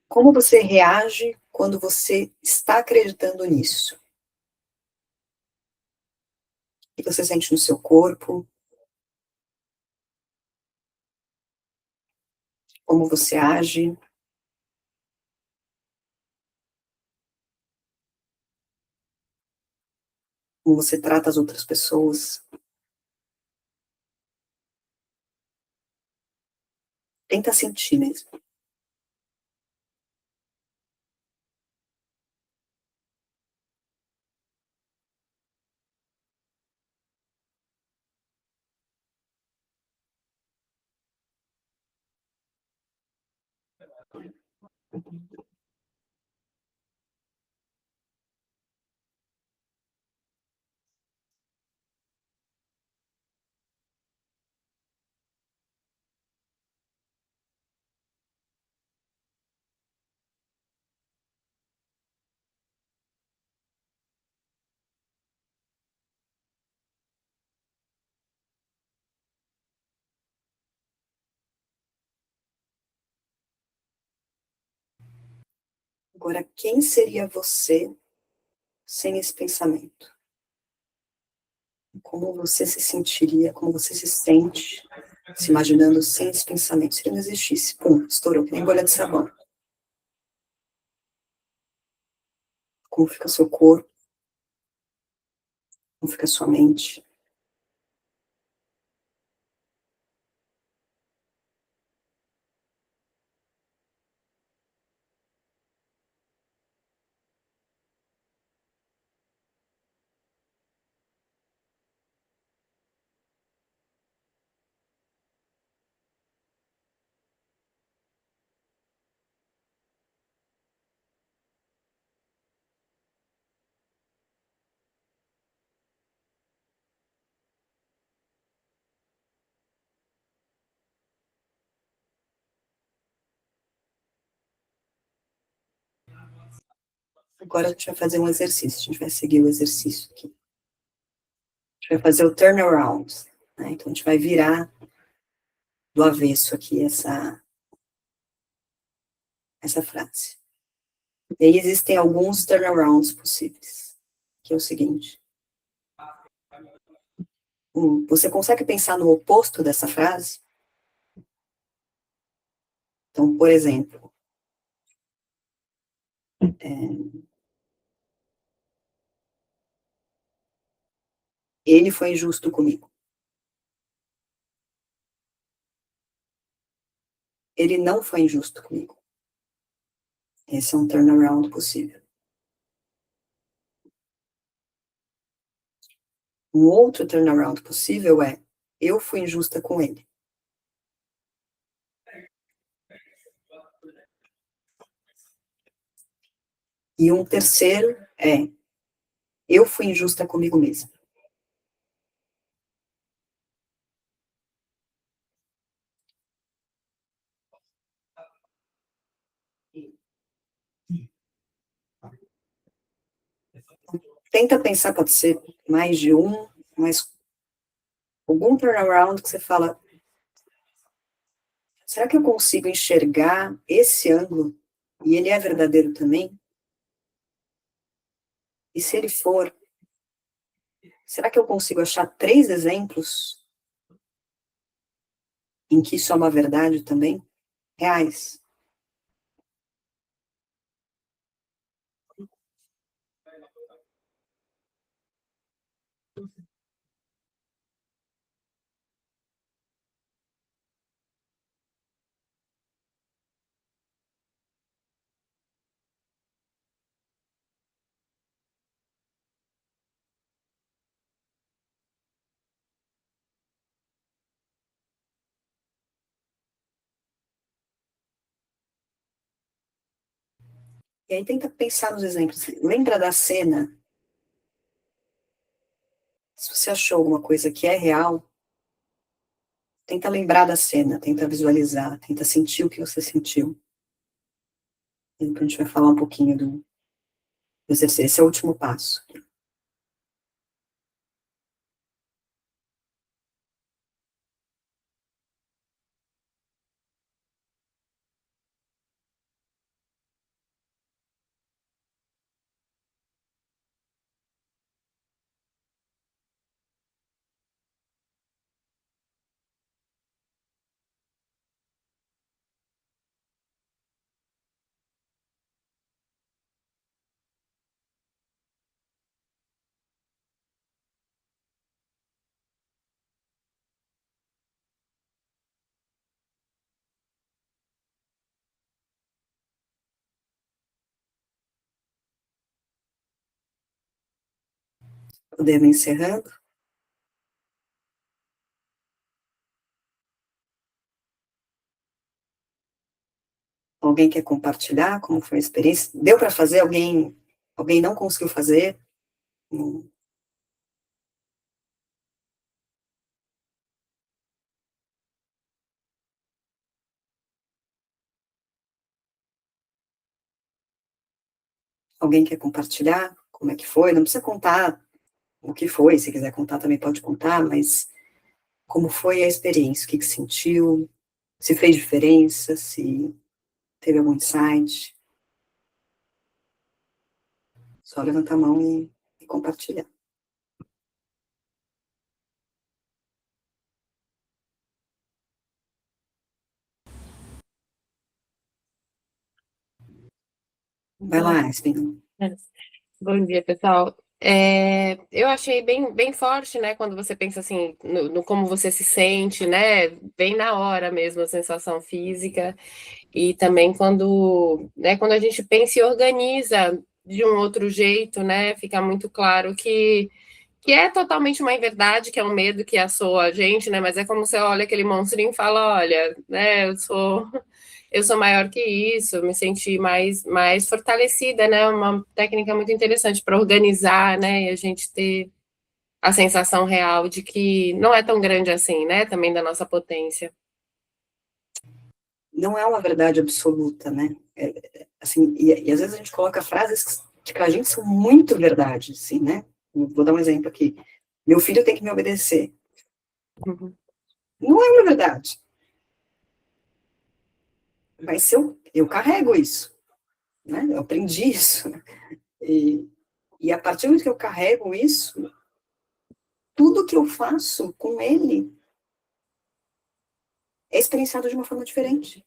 Como você reage quando você está acreditando nisso? O que você sente no seu corpo? Como você age? Como você trata as outras pessoas? Tenta sentir mesmo. Agora, quem seria você sem esse pensamento? Como você se sentiria, como você se sente, se imaginando sem esse pensamento? Se ele não existisse, pum, estourou, que nem bolha de sabão. Como fica seu corpo? Como fica sua mente? Agora a gente vai fazer um exercício, a gente vai seguir o exercício aqui. A gente vai fazer o turnaround, né? Então a gente vai virar do avesso aqui essa frase. E aí existem alguns turnarounds possíveis, que é o seguinte. Você consegue pensar no oposto dessa frase? Então, por exemplo, ele foi injusto comigo. Ele não foi injusto comigo. Esse é um turnaround possível. Um outro turnaround possível é: eu fui injusta com ele. E um terceiro é: eu fui injusta comigo mesma. Tenta pensar, pode ser mais de um, mas algum turnaround que você fala: será que eu consigo enxergar esse ângulo? E ele é verdadeiro também? E se ele for, será que eu consigo achar 3 exemplos em que isso é uma verdade também? Reais. E aí tenta pensar nos exemplos. Lembra da cena? Se você achou alguma coisa que é real, tenta lembrar da cena, tenta visualizar, tenta sentir o que você sentiu. E depois a gente vai falar um pouquinho do exercício. Esse é o último passo. Podemos encerrando? Alguém quer compartilhar como foi a experiência? Deu para fazer? Alguém não conseguiu fazer? Hum, Alguém quer compartilhar como é que foi? Não precisa contar o que foi, se quiser contar também pode contar, mas como foi a experiência? O que sentiu? Se fez diferença? Se teve algum insight? Só levantar a mão e compartilhar. Vai lá, Espinho.
Bom dia, pessoal. Eu achei bem forte, né, quando você pensa assim, no como você se sente, né, bem na hora mesmo, a sensação física, e também quando a gente pensa e organiza de um outro jeito, né, fica muito claro que é totalmente uma inverdade, que é um medo que assoa a gente, né, mas é como você olha aquele monstrinho e fala, olha, né, eu sou maior que isso, me senti mais fortalecida, né? Uma técnica muito interessante para organizar, né? E a gente ter a sensação real de que não é tão grande assim, né? Também da nossa potência.
Não é uma verdade absoluta, né? Assim, e às vezes a gente coloca frases que pra gente são muito verdade, assim, né? Vou dar um exemplo aqui. Meu filho tem que me obedecer.
Uhum.
Não é uma verdade. Mas se eu carrego isso, né? Eu aprendi isso. E a partir do momento que eu carrego isso, tudo que eu faço com ele é experienciado de uma forma diferente.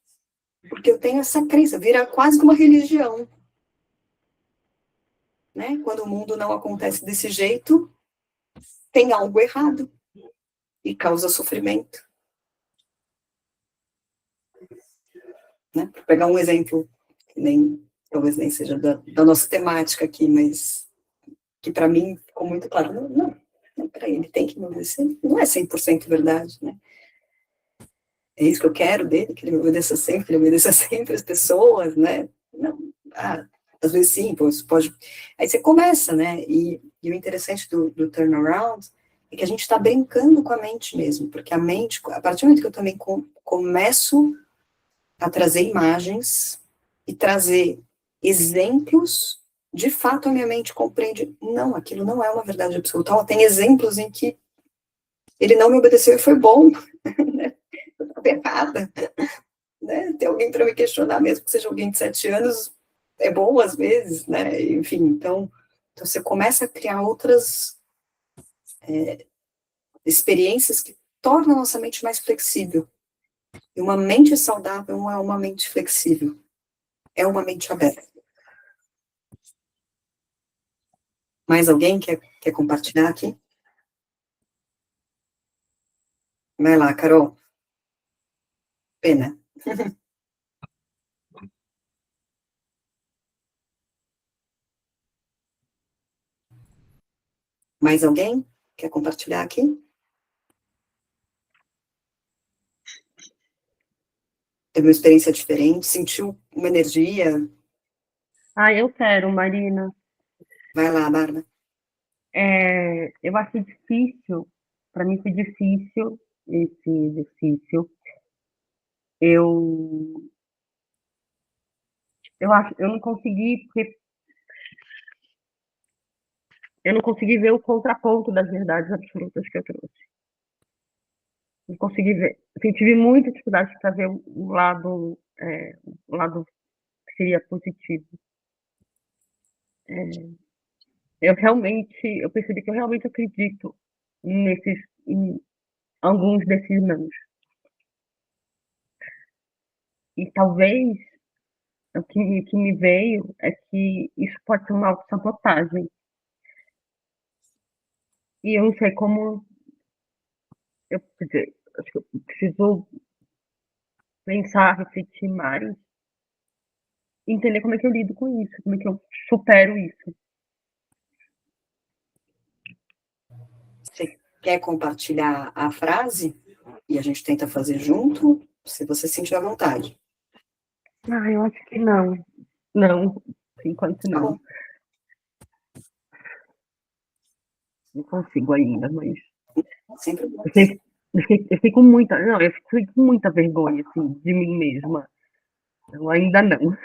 Porque eu tenho essa crença, vira quase uma religião. Né? Quando o mundo não acontece desse jeito, tem algo errado e causa sofrimento. Né? Para pegar um exemplo, que talvez nem seja da nossa temática aqui, mas que para mim ficou muito claro. Não, peraí, ele tem que me obedecer. Não é 100% verdade, né? É isso que eu quero dele, que ele me obedeça sempre, que ele obedeça sempre as pessoas, né? Não, às vezes sim, pode. Aí você começa, né? E o interessante do turnaround é que a gente está brincando com a mente mesmo, porque a mente, a partir do momento que eu também começo a trazer imagens e trazer exemplos, de fato a minha mente compreende, não, aquilo não é uma verdade absoluta. Ó, tem exemplos em que ele não me obedeceu e foi bom, né? Eu estava errada, né? Ter alguém para me questionar, mesmo que seja alguém de 7 anos, é bom às vezes, né? Enfim, então você começa a criar outras experiências que tornam a nossa mente mais flexível. E uma mente saudável não é uma mente flexível, é uma mente aberta. Mais alguém quer compartilhar aqui? Vai lá, Carol. Pena. Mais alguém quer compartilhar aqui? Teve uma experiência diferente? Sentiu uma energia?
Ah, eu quero, Marina.
Vai lá, Bárbara.
Eu achei difícil, para mim foi difícil esse exercício. Eu, eu não consegui, porque eu não consegui ver o contraponto das verdades absolutas que eu trouxe. Não consegui ver. Assim, tive muita dificuldade para ver o lado que seria positivo. Eu percebi que eu realmente acredito em alguns desses nãos. E talvez o que me veio é que isso pode ser uma autossabotagem. E eu não sei como. Quer dizer, acho que eu preciso pensar, refletir mais, entender como é que eu lido com isso, como é que eu supero isso.
Você quer compartilhar a frase? E a gente tenta fazer junto, se você sentir à vontade.
Ah, eu acho que não. Não, por enquanto
Tá
não.
bom?
Não consigo ainda, mas
Sempre bom.
eu fico, eu fiquei com muita. Não, eu fiquei com muita vergonha, assim, de mim mesma. Eu ainda não.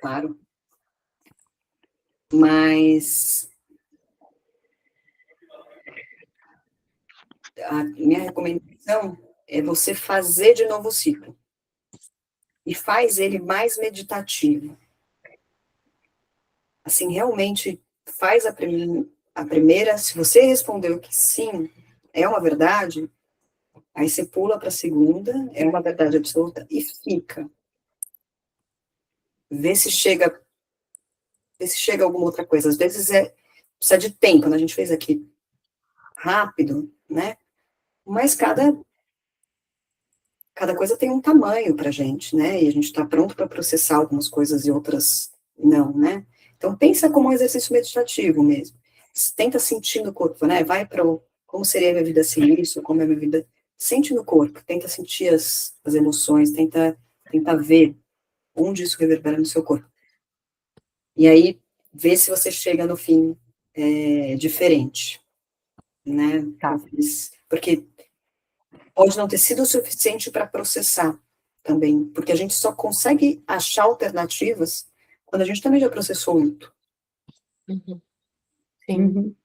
Claro. Mas a minha recomendação é você fazer de novo o ciclo. E faz ele mais meditativo. assim, realmente faz a primeira, se você respondeu que sim, é uma verdade, aí você pula para a segunda, é uma verdade absoluta, e fica. Vê se chega alguma outra coisa. Às vezes precisa de tempo, né? A gente fez aqui rápido, né? Mas cada coisa tem um tamanho pra gente, né? E a gente está pronto para processar algumas coisas e outras não, né? Então pensa como um exercício meditativo mesmo. Tenta sentir no corpo, né? Vai para como seria a minha vida sem isso, como é a minha vida. Sente no corpo, tenta sentir as emoções, tenta ver onde isso reverbera no seu corpo. E aí, vê se você chega no fim diferente, né?
Tá.
Porque pode não ter sido o suficiente para processar também, porque a gente só consegue achar alternativas quando a gente também já processou muito.
Sim.
Uhum.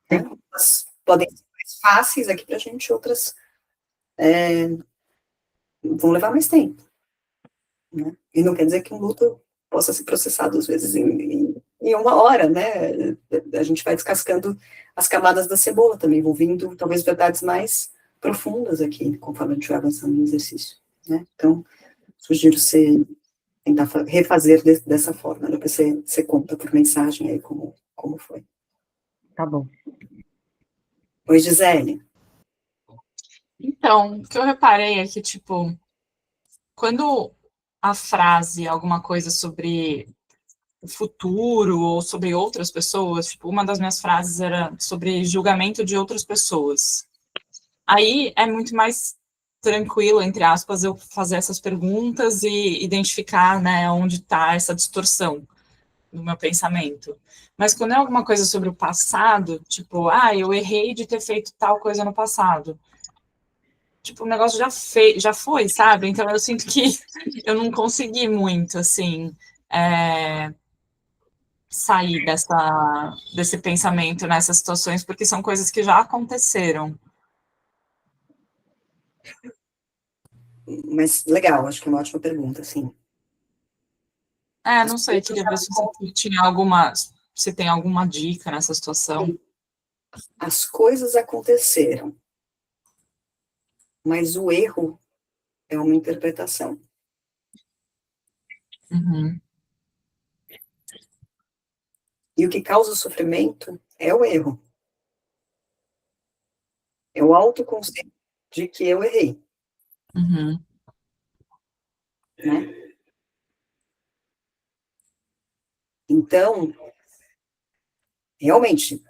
Né? Elas podem ser mais fáceis aqui para a gente, outras vão levar mais tempo. Né? E não quer dizer que um luto possa ser processado, às vezes, em uma hora, né? A gente vai descascando as camadas da cebola também, vão vindo, talvez, verdades mais profundas aqui, conforme a gente vai avançando no exercício. Né? Então, sugiro você tentar refazer dessa forma, né? Depois você conta por mensagem aí como foi.
Tá bom.
Oi, Gisele.
Então, o que eu reparei é que, tipo, quando a frase, alguma coisa sobre o futuro ou sobre outras pessoas, tipo, uma das minhas frases era sobre julgamento de outras pessoas. Aí é muito mais tranquilo, entre aspas, eu fazer essas perguntas e identificar, né, onde está essa distorção no meu pensamento. Mas quando é alguma coisa sobre o passado, tipo, eu errei de ter feito tal coisa no passado. Tipo, o negócio já foi, sabe? Então eu sinto que eu não consegui muito, assim, sair desse pensamento nessas situações, porque são coisas que já aconteceram.
Mas legal, acho que é uma ótima pergunta, sim.
Não sei, queria ver se você tinha se tem alguma dica nessa situação.
As coisas aconteceram, mas o erro é uma interpretação.
Uhum.
E o que causa o sofrimento é o erro. É o autoconceito de que eu errei.
Uhum.
Né? Então, realmente,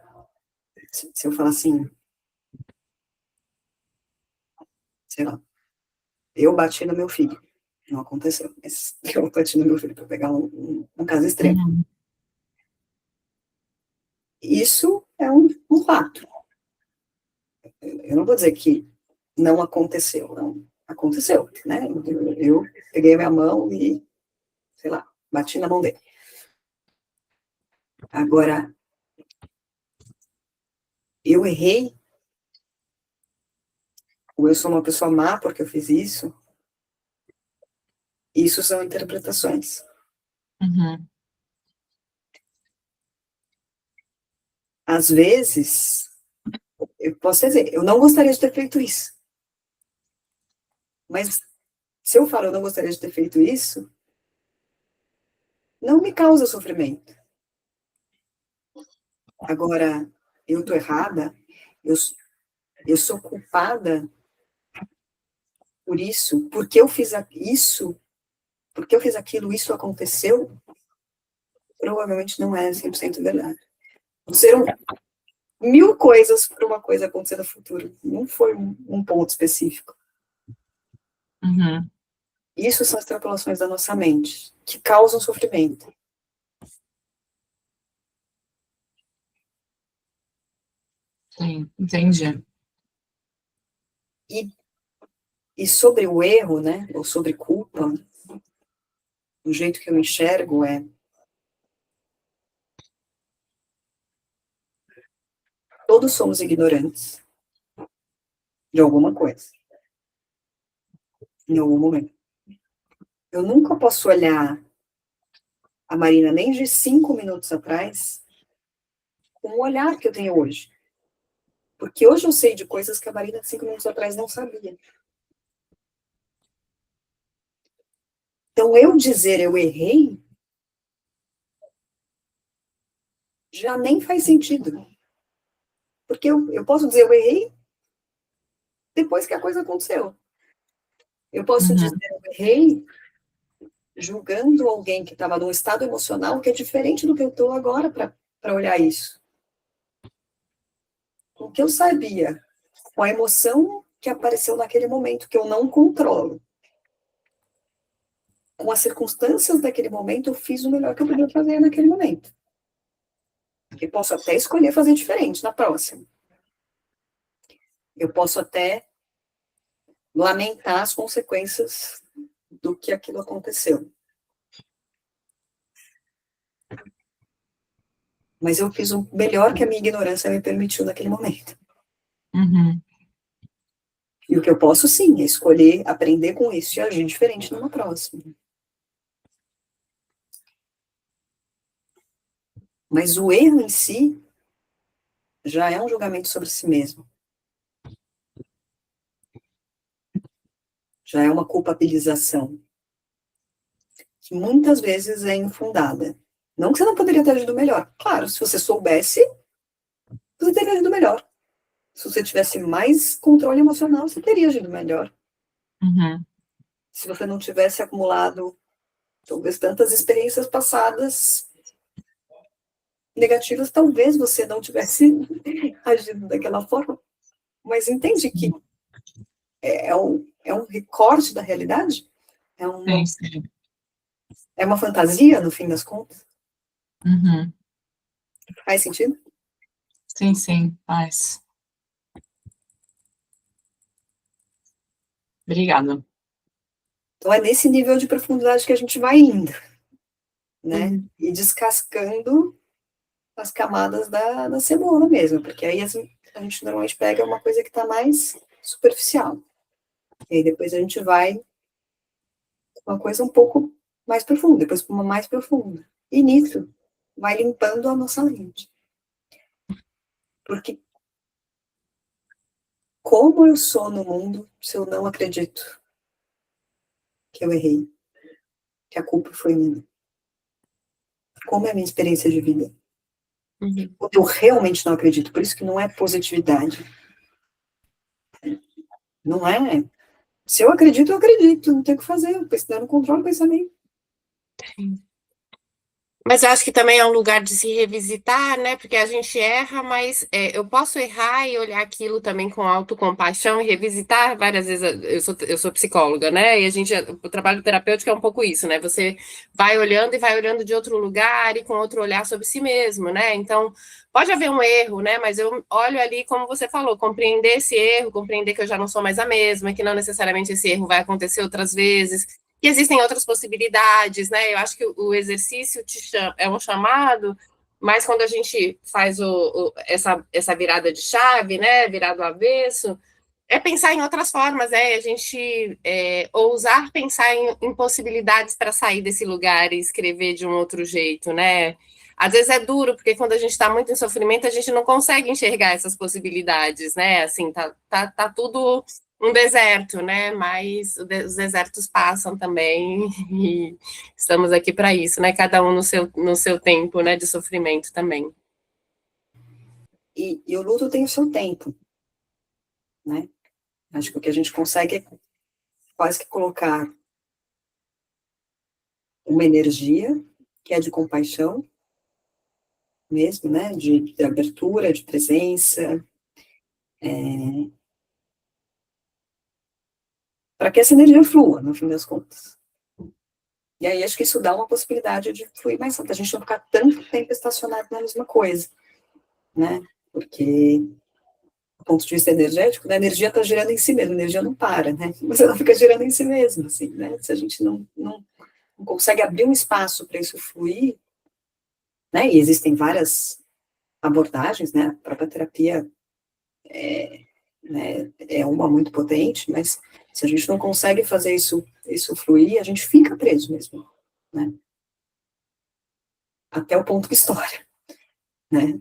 se eu falar assim, sei lá, eu bati no meu filho. Não aconteceu, mas eu bati no meu filho, para pegar um caso extremo.
Uhum.
Isso é um fato. Eu não vou dizer que não aconteceu, não. Aconteceu, né? Eu peguei a minha mão e, sei lá, bati na mão dele. Agora, eu errei, ou eu sou uma pessoa má porque eu fiz isso são interpretações.
Uhum.
Às vezes, eu posso dizer, eu não gostaria de ter feito isso. Mas se eu falo eu não gostaria de ter feito isso, não me causa sofrimento. Agora, eu tô errada, eu sou culpada por isso, porque eu fiz isso, porque eu fiz aquilo, isso aconteceu, provavelmente não é 100% verdade. Serão 1000 coisas para uma coisa acontecer no futuro. Não foi um ponto específico.
Uhum.
Isso são extrapolações da nossa mente, que causam sofrimento.
Sim, entendi.
E sobre o erro, né, ou sobre culpa, o jeito que eu enxergo todos somos ignorantes de alguma coisa, em algum momento. Eu nunca posso olhar a Marina nem de 5 minutos atrás com o olhar que eu tenho hoje. Porque hoje eu sei de coisas que a Marina de 5 minutos atrás não sabia. Então, eu dizer eu errei já nem faz sentido. Porque eu posso dizer eu errei depois que a coisa aconteceu. Eu posso dizer eu errei julgando alguém que estava num estado emocional que é diferente do que eu estou agora para olhar isso. O que eu sabia, com a emoção que apareceu naquele momento, que eu não controlo. Com as circunstâncias daquele momento, eu fiz o melhor que eu podia fazer naquele momento. Eu posso até escolher fazer diferente na próxima. Eu posso até lamentar as consequências do que aquilo aconteceu. Mas eu fiz o melhor que a minha ignorância me permitiu naquele momento. E o que eu posso, sim, é escolher aprender com isso e agir diferente numa próxima. Mas o erro em si já é um julgamento sobre si mesmo. Já é uma culpabilização. Que muitas vezes é infundada. Não que você não poderia ter agido melhor. Claro, se você soubesse, você teria agido melhor. Se você tivesse mais controle emocional, você teria agido melhor. Se você não tivesse acumulado, talvez, tantas experiências passadas negativas, talvez você não tivesse agido daquela forma. Mas entende que é um recorte da realidade? É uma fantasia, no fim das contas? Faz sentido?
Sim, faz. Obrigada.
Então, é nesse nível de profundidade que a gente vai indo, né? E descascando as camadas da cebola mesmo, porque aí a gente normalmente pega uma coisa que está mais superficial. E aí depois a gente vai uma coisa um pouco mais profunda, depois para uma mais profunda. E nisso, vai limpando a nossa mente. Porque como eu sou no mundo se eu não acredito que eu errei, que a culpa foi minha? Como é a minha experiência de vida? Eu realmente não acredito, por isso que não é positividade. Não é. Se eu acredito, não tem o que fazer, eu não controlo o pensamento.
Mas eu acho que também é um lugar de se revisitar, né? Porque a gente erra, mas eu posso errar e olhar aquilo também com autocompaixão e revisitar várias vezes. Eu sou psicóloga, né? E o trabalho terapêutico é um pouco isso, né? Você vai olhando e vai olhando de outro lugar e com outro olhar sobre si mesmo, né? Então, pode haver um erro, né? Mas eu olho ali, como você falou, compreender esse erro, compreender que eu já não sou mais a mesma, que não necessariamente esse erro vai acontecer outras vezes. E existem outras possibilidades, né? Eu acho que o exercício é um chamado, mas quando a gente faz essa virada de chave, né? Virado do avesso, é pensar em outras formas, né? A gente ousar pensar em possibilidades para sair desse lugar e escrever de um outro jeito, né? Às vezes é duro, porque quando a gente está muito em sofrimento, a gente não consegue enxergar essas possibilidades, né? Assim, tá tudo um deserto, né? Mas os desertos passam também e estamos aqui para isso, né? Cada um no seu tempo, né? De sofrimento também.
E o luto tem o seu tempo, né? Acho que o que a gente consegue é quase que colocar uma energia que é de compaixão mesmo, né? De abertura, de presença, para que essa energia flua, no fim das contas. E aí acho que isso dá uma possibilidade de fluir mais rápido, a gente não ficar tanto tempo estacionado na mesma coisa, né? Porque, do ponto de vista energético, né, a energia está girando em si mesma, a energia não para, né? Mas ela fica girando em si mesma, assim, né? Se a gente não consegue abrir um espaço para isso fluir, né? E existem várias abordagens, né? A própria terapia é uma muito potente, mas se a gente não consegue fazer isso fluir, a gente fica preso mesmo, né? até o ponto que estoura, né?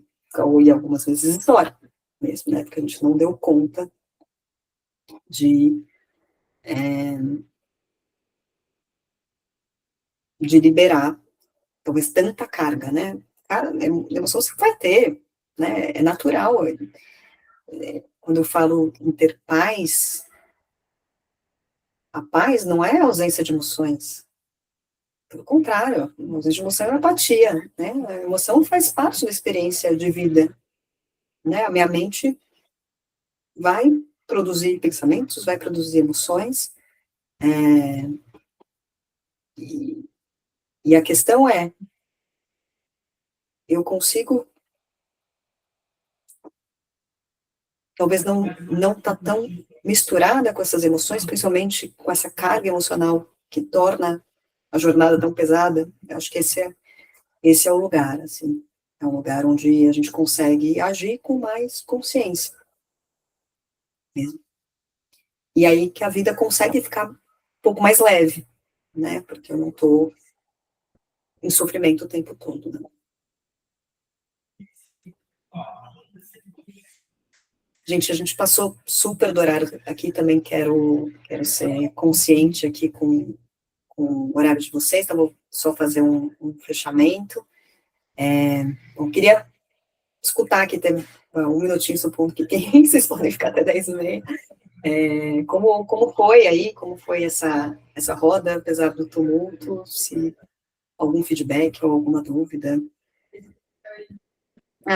E algumas vezes estoura mesmo, né? Porque a gente não deu conta de liberar, talvez, tanta carga, né? Cara, emoção você vai ter, né? É natural. Quando eu falo em ter paz, a paz não é a ausência de emoções. Pelo contrário, a ausência de emoção é apatia, né? A emoção faz parte da experiência de vida, né? A minha mente vai produzir pensamentos, vai produzir emoções, e a questão é, eu consigo, talvez não tá tão misturada com essas emoções, principalmente com essa carga emocional que torna a jornada tão pesada. Eu acho que esse é o lugar, assim, é um lugar onde a gente consegue agir com mais consciência mesmo. E aí que a vida consegue ficar um pouco mais leve, né? Porque eu não estou em sofrimento o tempo todo, né? Gente, a gente passou super do horário aqui, também quero ser consciente aqui com o horário de vocês, então vou só fazer um fechamento. Eu queria escutar aqui, ter um minutinho, supondo que tem, vocês podem ficar até 10h30. Como foi aí, como foi essa roda, apesar do tumulto, se algum feedback ou alguma dúvida.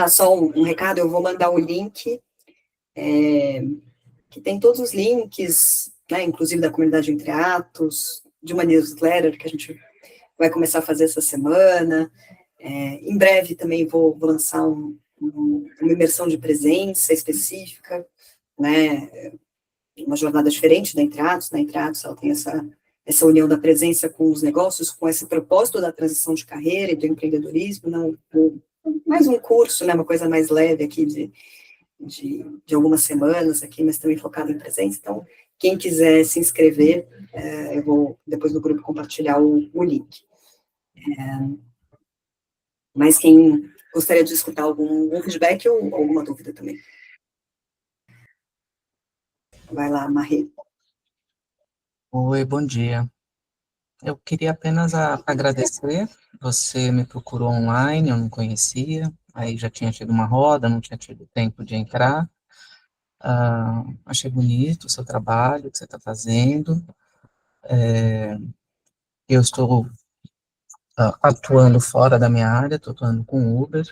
Só um recado, eu vou mandar o link, que tem todos os links, né, inclusive da comunidade Entre Atos, de uma newsletter que a gente vai começar a fazer essa semana. Em breve também vou lançar uma imersão de presença específica, né, uma jornada diferente da Entre Atos. Na Entre Atos ela tem essa união da presença com os negócios, com esse propósito da transição de carreira e do empreendedorismo, não, mais um curso, né, uma coisa mais leve aqui de algumas semanas aqui, mas também focado em presença. Então, quem quiser se inscrever, eu vou depois no grupo compartilhar o link. Mas quem gostaria de escutar algum feedback ou alguma dúvida também? Vai lá, Marrê.
Oi, bom dia. Eu queria apenas agradecer. Você me procurou online, eu não conhecia, aí já tinha tido uma roda, não tinha tido tempo de entrar. Achei bonito o seu trabalho que você está fazendo. Eu estou atuando fora da minha área, estou atuando com Uber,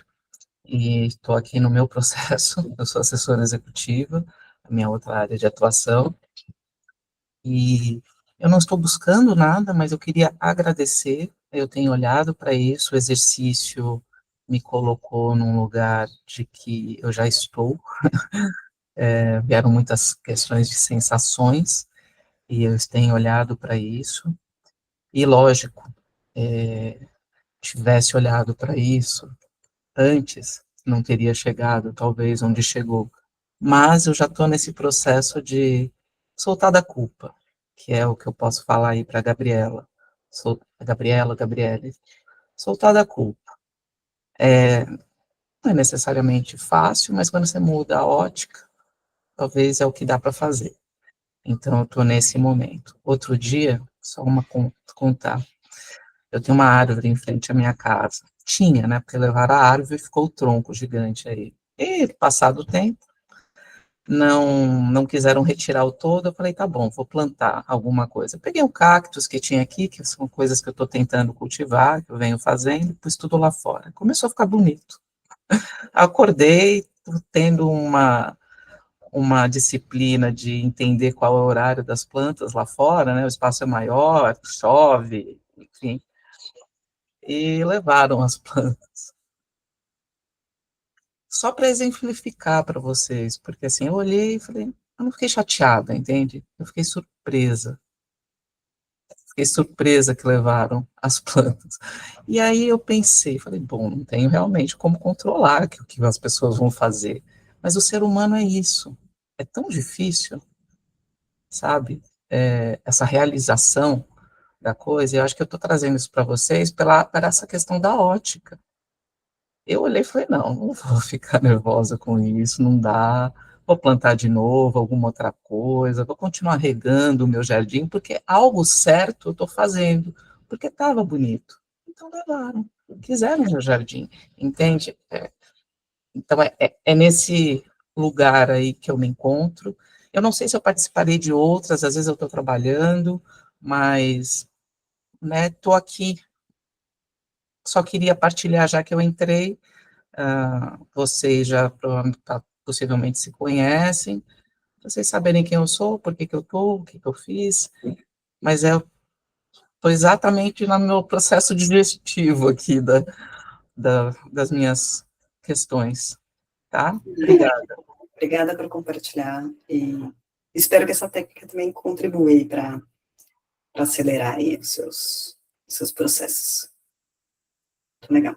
e estou aqui no meu processo. Eu sou assessora executiva, a minha outra área de atuação. E eu não estou buscando nada, mas eu queria agradecer. Eu tenho olhado para isso, o exercício me colocou num lugar de que eu já estou. Vieram muitas questões de sensações, e eu tenho olhado para isso. E, lógico, tivesse olhado para isso antes, não teria chegado, talvez, onde chegou. Mas eu já estou nesse processo de soltar da culpa, que é o que eu posso falar aí para a Gabriela. Gabriele, soltar da culpa. Não é necessariamente fácil, mas quando você muda a ótica, talvez é o que dá para fazer. Então, eu estou nesse momento. Outro dia, só uma contar, eu tenho uma árvore em frente à minha casa. Tinha, né? Porque levaram a árvore e ficou o tronco gigante aí. E, passado o tempo, não quiseram retirar o todo, eu falei, tá bom, vou plantar alguma coisa. Peguei um cactus que tinha aqui, que são coisas que eu estou tentando cultivar, que eu venho fazendo, e pus tudo lá fora. Começou a ficar bonito. Acordei, tendo uma disciplina de entender qual é o horário das plantas lá fora, né? O espaço é maior, chove, enfim. E levaram as plantas. Só para exemplificar para vocês, porque assim, eu olhei e falei, eu não fiquei chateada, entende? Eu fiquei surpresa. Fiquei surpresa que levaram as plantas. E aí eu pensei, falei, bom, não tenho realmente como controlar o que as pessoas vão fazer. Mas o ser humano é isso. É tão difícil, sabe? Essa realização da coisa. E eu acho que eu estou trazendo isso para vocês pela essa questão da ótica. Eu olhei e falei, não vou ficar nervosa com isso, não dá, vou plantar de novo alguma outra coisa, vou continuar regando o meu jardim, porque algo certo eu estou fazendo, porque estava bonito. Então levaram, quiseram meu jardim, entende? Então é nesse lugar aí que eu me encontro. Eu não sei se eu participarei de outras, às vezes eu estou trabalhando, mas, né, estou aqui, só queria partilhar já que eu entrei. Vocês já possivelmente se conhecem, vocês saberem quem eu sou, por que eu estou, o que eu fiz, mas eu estou exatamente no meu processo digestivo aqui das minhas questões, tá? Obrigada.
Obrigada por compartilhar e espero que essa técnica também contribua para acelerar aí os seus processos. Muito legal.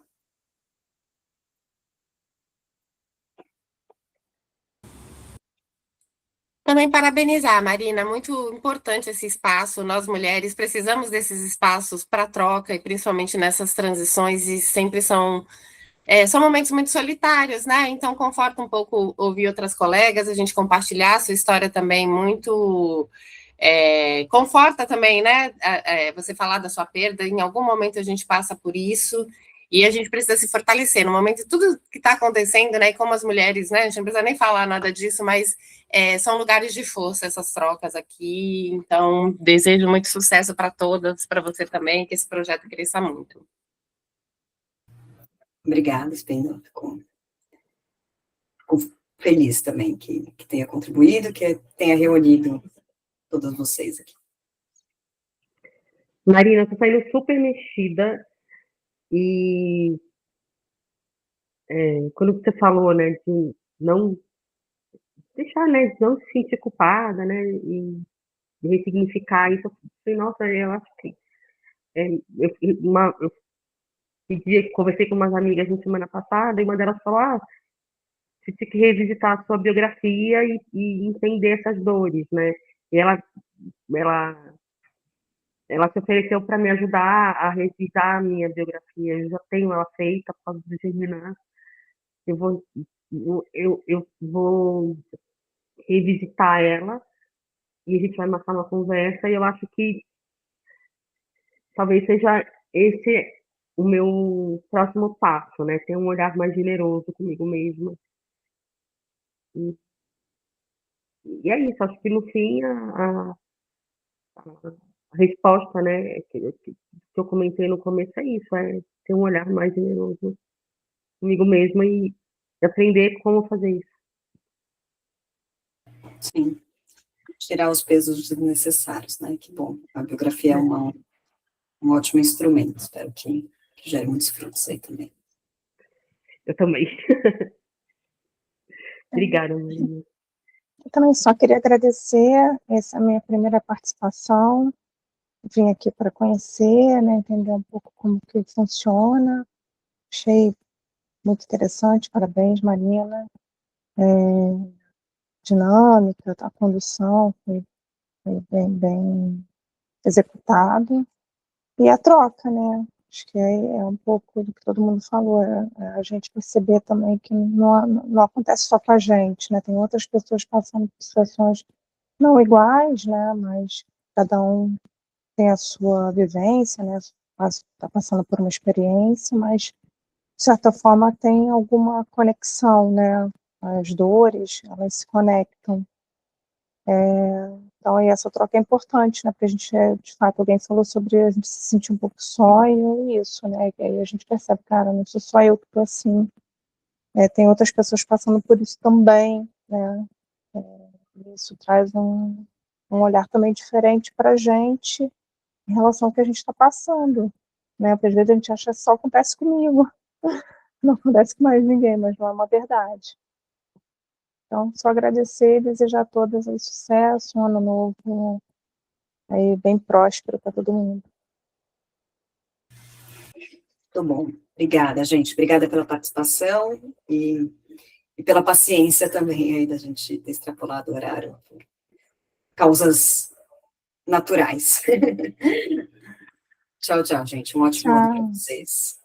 Também parabenizar, Marina, muito importante esse espaço. Nós mulheres precisamos desses espaços para troca e principalmente nessas transições e sempre são momentos muito solitários, né? Então conforta um pouco ouvir outras colegas, a gente compartilhar a sua história também muito conforta também, né? Você falar da sua perda, em algum momento a gente passa por isso. E a gente precisa se fortalecer no momento de tudo que está acontecendo, né? E como as mulheres, né? A gente não precisa nem falar nada disso, mas são lugares de força essas trocas aqui. Então, desejo muito sucesso para todas, para você também, que esse projeto cresça muito.
Obrigada, Spindle. Fico feliz também que tenha contribuído, que tenha reunido todos vocês aqui.
Marina, eu tô saindo super mexida e quando você falou, né, de não deixar, né, de não se sentir culpada, né, e de ressignificar isso, eu falei, nossa, eu acho que eu conversei com umas amigas na semana passada e uma delas falou, você tem que revisitar a sua biografia e entender essas dores, né? E ela se ofereceu para me ajudar a revisitar a minha biografia. Eu já tenho ela feita por causa do germinar. Eu vou revisitar ela e a gente vai marcar uma conversa. E eu acho que talvez seja esse o meu próximo passo, né? Ter um olhar mais generoso comigo mesma. E é isso. Acho que no fim a resposta, né, que eu comentei no começo é isso, é ter um olhar mais generoso comigo mesma e aprender como fazer isso.
Sim. Tirar os pesos desnecessários, né? Que bom. A biografia é um ótimo instrumento. Espero que gere muitos frutos aí também.
Eu também. Obrigada, Marina.
Eu também só queria agradecer, essa é a minha primeira participação, vim aqui para conhecer, né, entender um pouco como que funciona, achei muito interessante, parabéns, Marina, dinâmica, a condução foi bem executado, e a troca, né, acho que é um pouco do que todo mundo falou, a gente perceber também que não acontece só com a gente, né, tem outras pessoas passando por situações não iguais, né, mas cada um tem a sua vivência, né, está passando por uma experiência, mas, de certa forma, tem alguma conexão, né, as dores, elas se conectam. Então, e essa troca é importante, né, porque a gente, de fato, alguém falou sobre a gente se sentir um pouco só, e é isso, né, e aí a gente percebe, cara, não sou só eu que estou assim, tem outras pessoas passando por isso também, né, isso traz um olhar também diferente para a gente em relação ao que a gente está passando, né? Porque às vezes a gente acha que só acontece comigo, não acontece com mais ninguém, mas não é uma verdade. Então, só agradecer e desejar a todas aí sucesso, um ano novo aí bem próspero para todo mundo.
Muito bom. Obrigada, gente. Obrigada pela participação e pela paciência também aí da gente ter extrapolado o horário por causas naturais. Tchau, tchau, gente. Um ótimo ano para vocês.